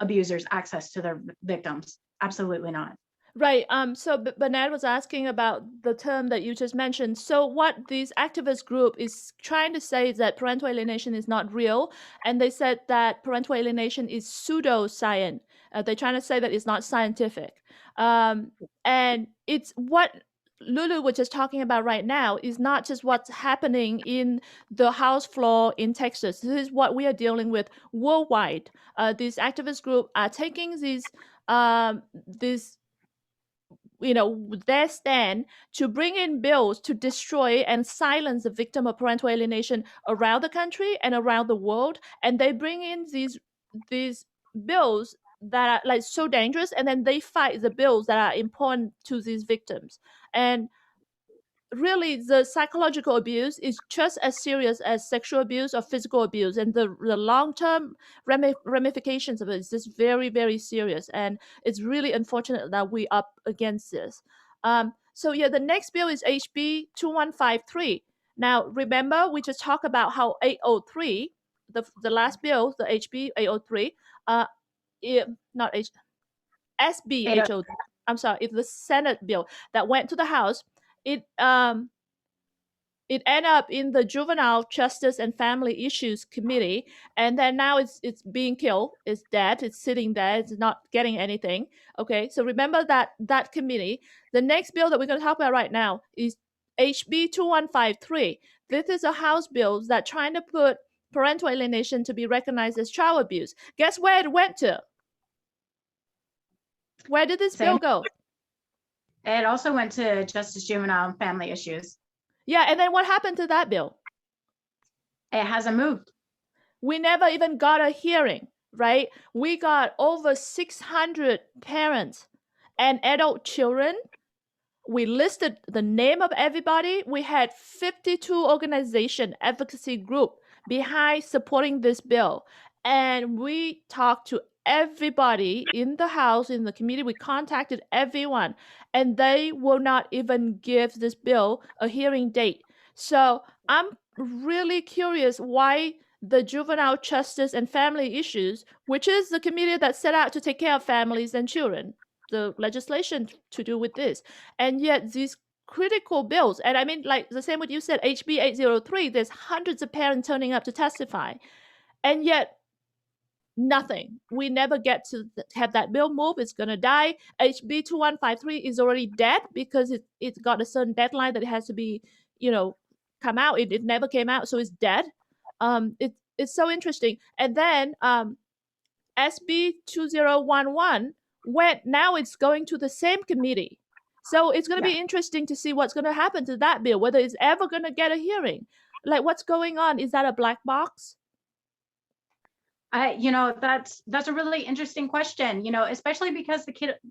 abusers access to their victims. Absolutely not. Right. So Bernard was asking about the term that you just mentioned. So what this activist group is trying to say is that parental alienation is not real, and they said that parental alienation is pseudoscience. They're trying to say that it's not scientific, and it's what Lulu was just talking about right now is not just what's happening in the House floor in Texas. This is what we are dealing with worldwide. These activist group are taking these their stand to bring in bills to destroy and silence the victim of parental alienation around the country and around the world. And they bring in these bills that are like so dangerous, and then they fight the bills that are important to these victims. And really, the psychological abuse is just as serious as sexual abuse or physical abuse, and the long-term ramifications of it is just very, very serious. And it's really unfortunate that we up against this. So yeah, the next bill is HB 2153. Now remember, we just talked about how 803, the last bill, the HB 803, not H SB 803. I'm sorry, it's the Senate bill that went to the House. It ended up in the Juvenile Justice and Family Issues Committee, and then now it's being killed. It's dead. It's sitting there. It's not getting anything. Okay, so remember that committee. The next bill that we're going to talk about right now is HB 2153. This is a House bill that's trying to put parental alienation to be recognized as child abuse. Guess where it went to? Where did this bill go? It also went to Justice, Juvenile, and Family Issues. Yeah, and then what happened to that bill? It hasn't moved. We never even got a hearing, right? We got over 600 parents and adult children. We listed the name of everybody. We had 52 organization advocacy group behind supporting this bill. And we talked to everybody in the House, in the committee. We contacted everyone, and they will not even give this bill a hearing date. So I'm really curious why the Juvenile Justice and Family Issues, which is the committee that set out to take care of families and children, the legislation to do with this, and yet these critical bills, and I mean, like the same what you said, HB 803, there's hundreds of parents turning up to testify, and yet nothing. We never get to have that bill move. It's going to die. HB 2153 is already dead because it got a certain deadline that it has to be, come out. It never came out, so it's dead. It's so interesting. And then SB 2011 went, now it's going to the same committee. So it's going to Yeah. be interesting to see what's going to happen to that bill, whether it's ever going to get a hearing. Like, what's going on? Is that a black box? That's a really interesting question, especially because the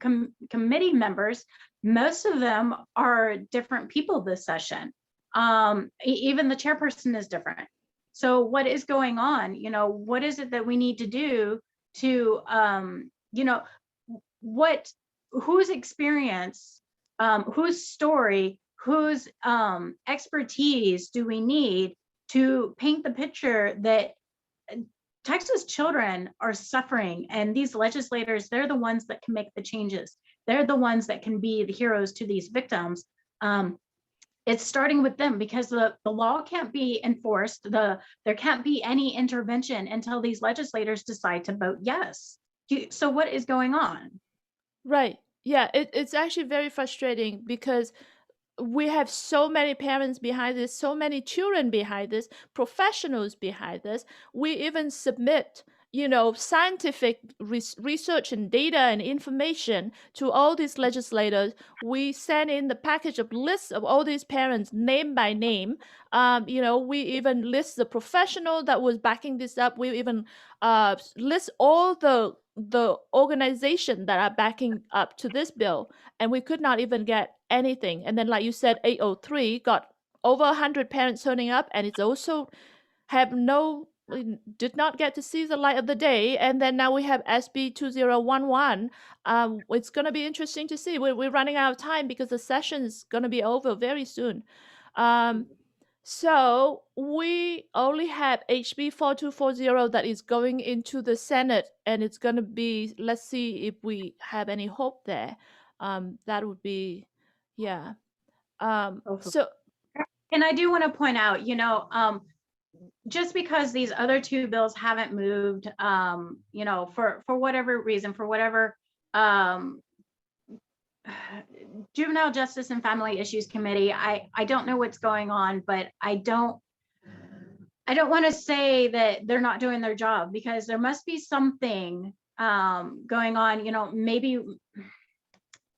committee members, most of them are different people this session. Even the chairperson is different. So what is going on? What is it that we need to do to, whose experience, whose story, whose expertise do we need to paint the picture that Texas children are suffering, and these legislators, they're the ones that can make the changes. They're the ones that can be the heroes to these victims. It's starting with them, because the law can't be enforced. There can't be any intervention until these legislators decide to vote yes. So what is going on? Right. Yeah, it's actually very frustrating because we have so many parents behind this, so many children behind this, professionals behind this. We even submit, scientific research and data and information to all these legislators. We send in the package of lists of all these parents, name by name. We even list the professional that was backing this up. We even list all the organization that are backing up to this bill, and we could not even get anything. And then, like you said, 803 got over 100 parents turning up, and it's also did not get to see the light of the day. And then now we have SB 2011. It's going to be interesting to see. We're running out of time because the session is going to be over very soon. So we only have HB 4240 that is going into the Senate, and it's going to be, let's see if we have any hope there. That would be, yeah. So, and I do want to point out, just because these other two bills haven't moved, for whatever reason, for whatever Juvenile Justice and Family Issues Committee, I don't know what's going on, but I don't want to say that they're not doing their job, because there must be something going on. Maybe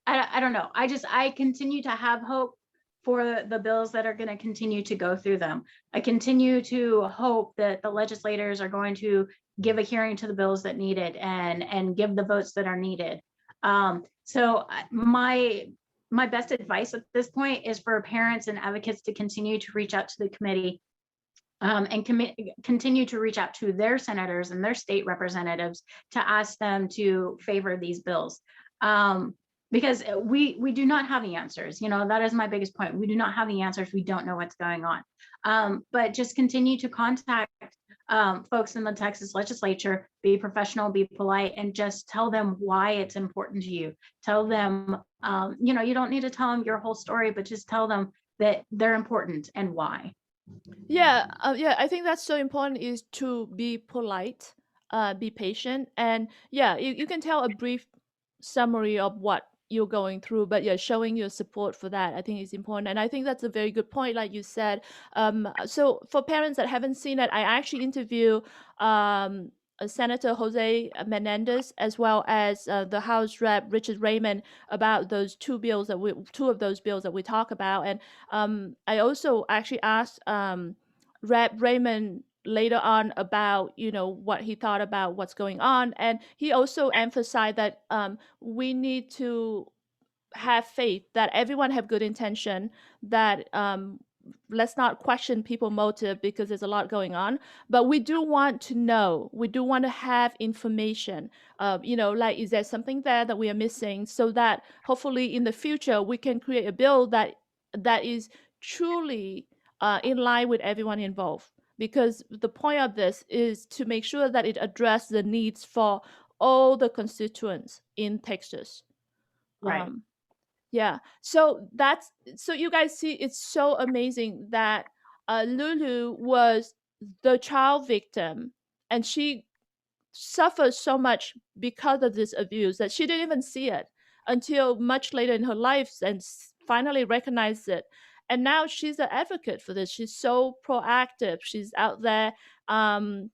I don't know. I continue to have hope for the bills that are going to continue to go through them. I continue to hope that the legislators are going to give a hearing to the bills that need it, and give the votes that are needed. So my best advice at this point is for parents and advocates to continue to reach out to the committee, and continue to reach out to their senators and their state representatives to ask them to favor these bills. Because we do not have the answers. That is my biggest point. We do not have the answers. We don't know what's going on. But just continue to contact folks in the Texas legislature, be professional, be polite, and just tell them why it's important to you. Tell them, you don't need to tell them your whole story, but just tell them that they're important and why. Yeah, I think that's so important, is to be polite, be patient, and yeah, you can tell a brief summary of what you're going through, but yeah, showing your support for that, I think, is important. And I think that's a very good point, like you said. So for parents that haven't seen it, I actually interview Senator Jose Menendez, as well as the House Rep Richard Raymond, about those two of those bills that we talk about. And I also actually asked Rep Raymond later on about what he thought about what's going on, and he also emphasized that we need to have faith that everyone have good intention, that let's not question people's motive, because there's a lot going on, but we do want to know, we do want to have information, like, is there something there that we are missing, so that hopefully in the future we can create a bill that is truly in line with everyone involved. Because the point of this is to make sure that it addresses the needs for all the constituents in Texas. Right. Yeah. So you guys see, it's so amazing that Lulu was the child victim, and she suffered so much because of this abuse that she didn't even see it until much later in her life and finally recognized it. And now she's an advocate for this. She's so proactive. She's out there. And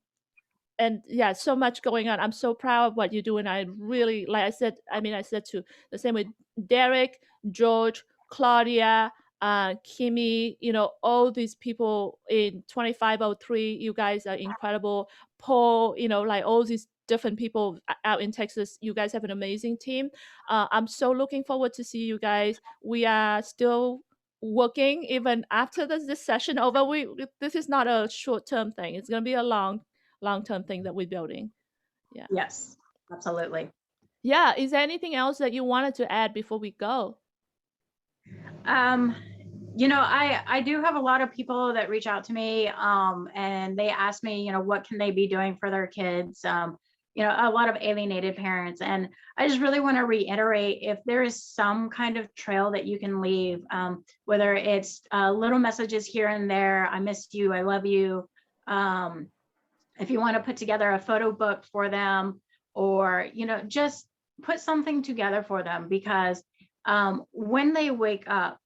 yeah, so much going on. I'm so proud of what you do. And I really, like I said, I said to the same with Derek, George, Claudia, Kimmy, all these people in 2503, you guys are incredible. Paul, like all these different people out in Texas, you guys have an amazing team. I'm so looking forward to see you guys. We are still working even after this session over. This is not a short-term thing. It's going to be a long-term thing that we're building. Yeah. Yes, absolutely. Yeah. Is there anything else that you wanted to add before we go? I do have a lot of people that reach out to me, and they ask me, what can they be doing for their kids? A lot of alienated parents. And I just really want to reiterate, if there is some kind of trail that you can leave, whether it's little messages here and there, I miss you, I love you. If you want to put together a photo book for them, or, just put something together for them, because when they wake up,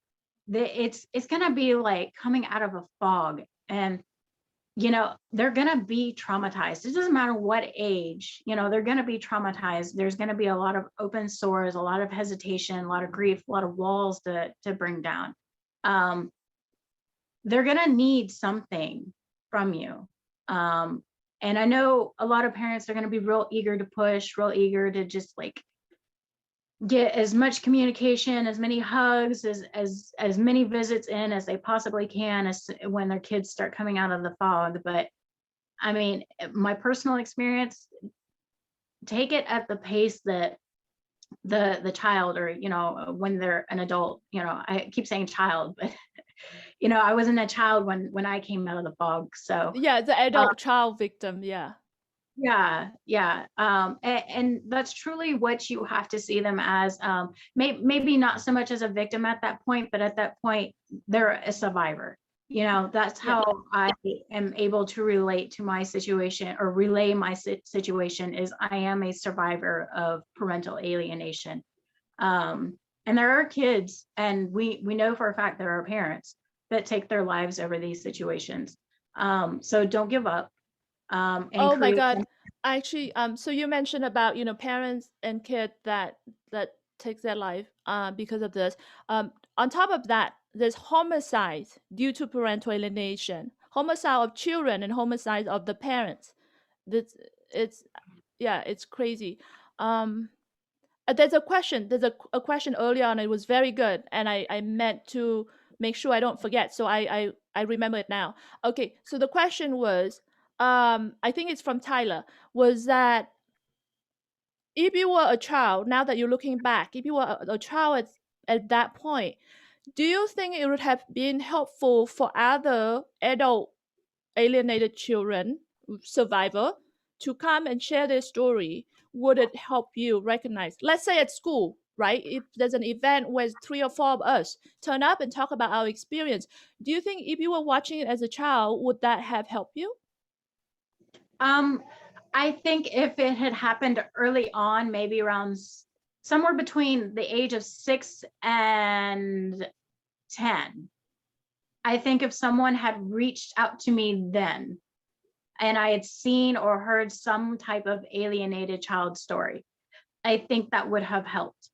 it's going to be like coming out of a fog, and they're going to be traumatized. It doesn't matter what age, they're going to be traumatized. There's going to be a lot of open sores, a lot of hesitation, a lot of grief, a lot of walls to bring down. They're going to need something from you. And I know a lot of parents are going to be real eager to push, real eager to just like get as much communication, as many hugs, as many visits in as they possibly can, as when their kids start coming out of the fog. But I mean, my personal experience, take it at the pace that the child, or when they're an adult, I keep saying child, but I wasn't a child when I came out of the fog. So yeah, the adult child victim. Yeah. And that's truly what you have to see them as. Maybe not so much as a victim at that point, but at that point they're a survivor. That's how I am able to relate to my situation, or relay my situation, is I am a survivor of parental alienation. And there are kids, and we know for a fact there are parents that take their lives over these situations. So don't give up. Oh my God. Actually, so you mentioned about, parents and kids that takes their life because of this. On top of that, there's homicide due to parental alienation, homicide of children, and homicide of the parents. It's crazy. There's a question. There's a question earlier on. It was very good, and I meant to make sure I don't forget. So I remember it now. Okay, so the question was, I think it's from Tyler, was that if you were a child, now that you're looking back, if you were a child at that point, do you think it would have been helpful for other adult alienated children, survivor, to come and share their story? Would it help you recognize, let's say at school, right? If there's an event where 3 or 4 of us turn up and talk about our experience, do you think if you were watching it as a child, would that have helped you? I think if it had happened early on, maybe around somewhere between the age of 6 and 10, I think if someone had reached out to me then, and I had seen or heard some type of alienated child story, I think that would have helped.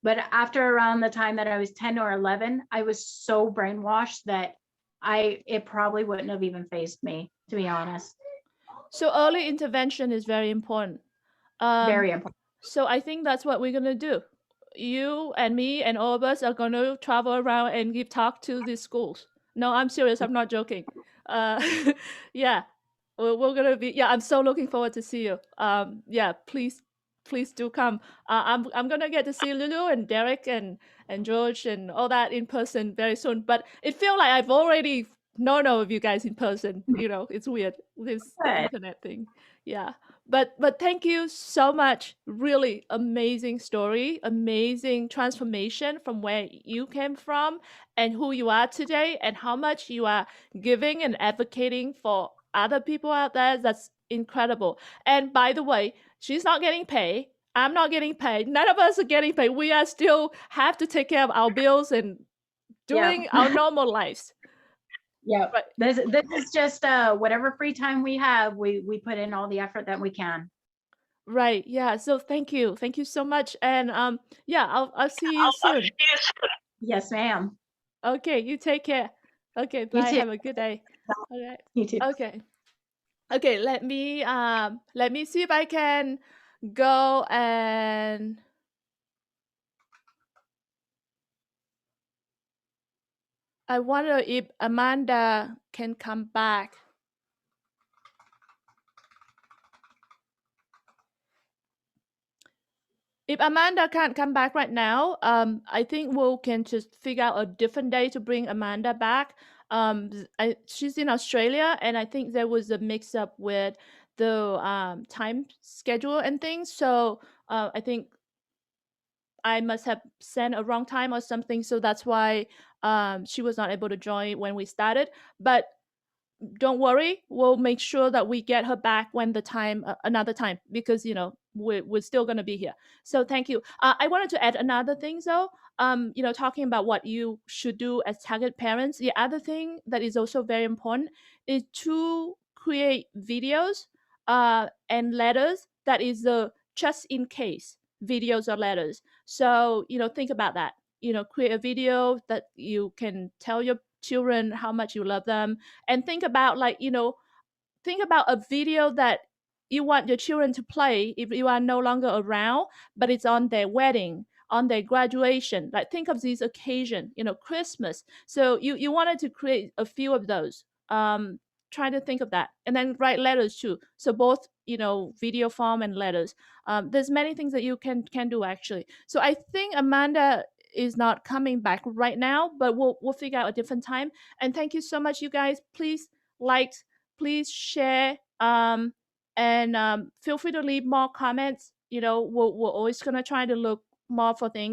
But after around the time that I was 10 or 11, I was so brainwashed that it probably wouldn't have even fazed me, to be honest. So early intervention is very important. Very important. So I think that's what we're going to do. You and me and all of us are going to travel around and give talk to these schools. No, I'm serious. I'm not joking. Yeah, we're going to be, I'm so looking forward to see you. Yeah, please do come. I'm going to get to see Lulu and Derek and George and all that in person very soon. But it feels like I've already known all of you guys in person. It's weird, this internet thing. Yeah. But thank you so much. Really amazing story, amazing transformation from where you came from and who you are today, and how much you are giving and advocating for other people out there. That's incredible. And by the way, she's not getting paid. I'm not getting paid. None of us are getting paid. We are still have to take care of our bills and doing Yep. our normal lives. Yep. Right. This is just whatever free time we have, we put in all the effort that we can. Right. Yeah. So thank you. Thank you so much. And yeah, I'll see you soon. Yes, ma'am. Okay, you take care. Okay, You bye. too. Have a good day. All right. You too. Okay. Okay, let me see if I can go and I wonder if Amanda can come back. If Amanda can't come back right now, I think we can just figure out a different day to bring Amanda back. She's in Australia, and I think there was a mix-up with the time schedule and things. So I think I must have sent a wrong time or something. So that's why she was not able to join when we started. But don't worry, we'll make sure that we get her back when the time another time, because we're still going to be here. So thank you. I wanted to add another thing though. Talking about what you should do as target parents, the other thing that is also very important is to create videos and letters that is just in case videos or letters. So think about that. Create a video that you can tell your children how much you love them, and think about think about a video that you want your children to play if you are no longer around, but it's on their wedding, on their graduation. Like, think of these occasion, Christmas. So you wanted to create a few of those. Try to think of that, and then write letters too. So both video form and letters. There's many things that you can do actually. So I think Amanda is not coming back right now, but we'll figure out a different time. And thank you so much, you guys. Please like, please share, and feel free to leave more comments. We're always gonna try to look more for things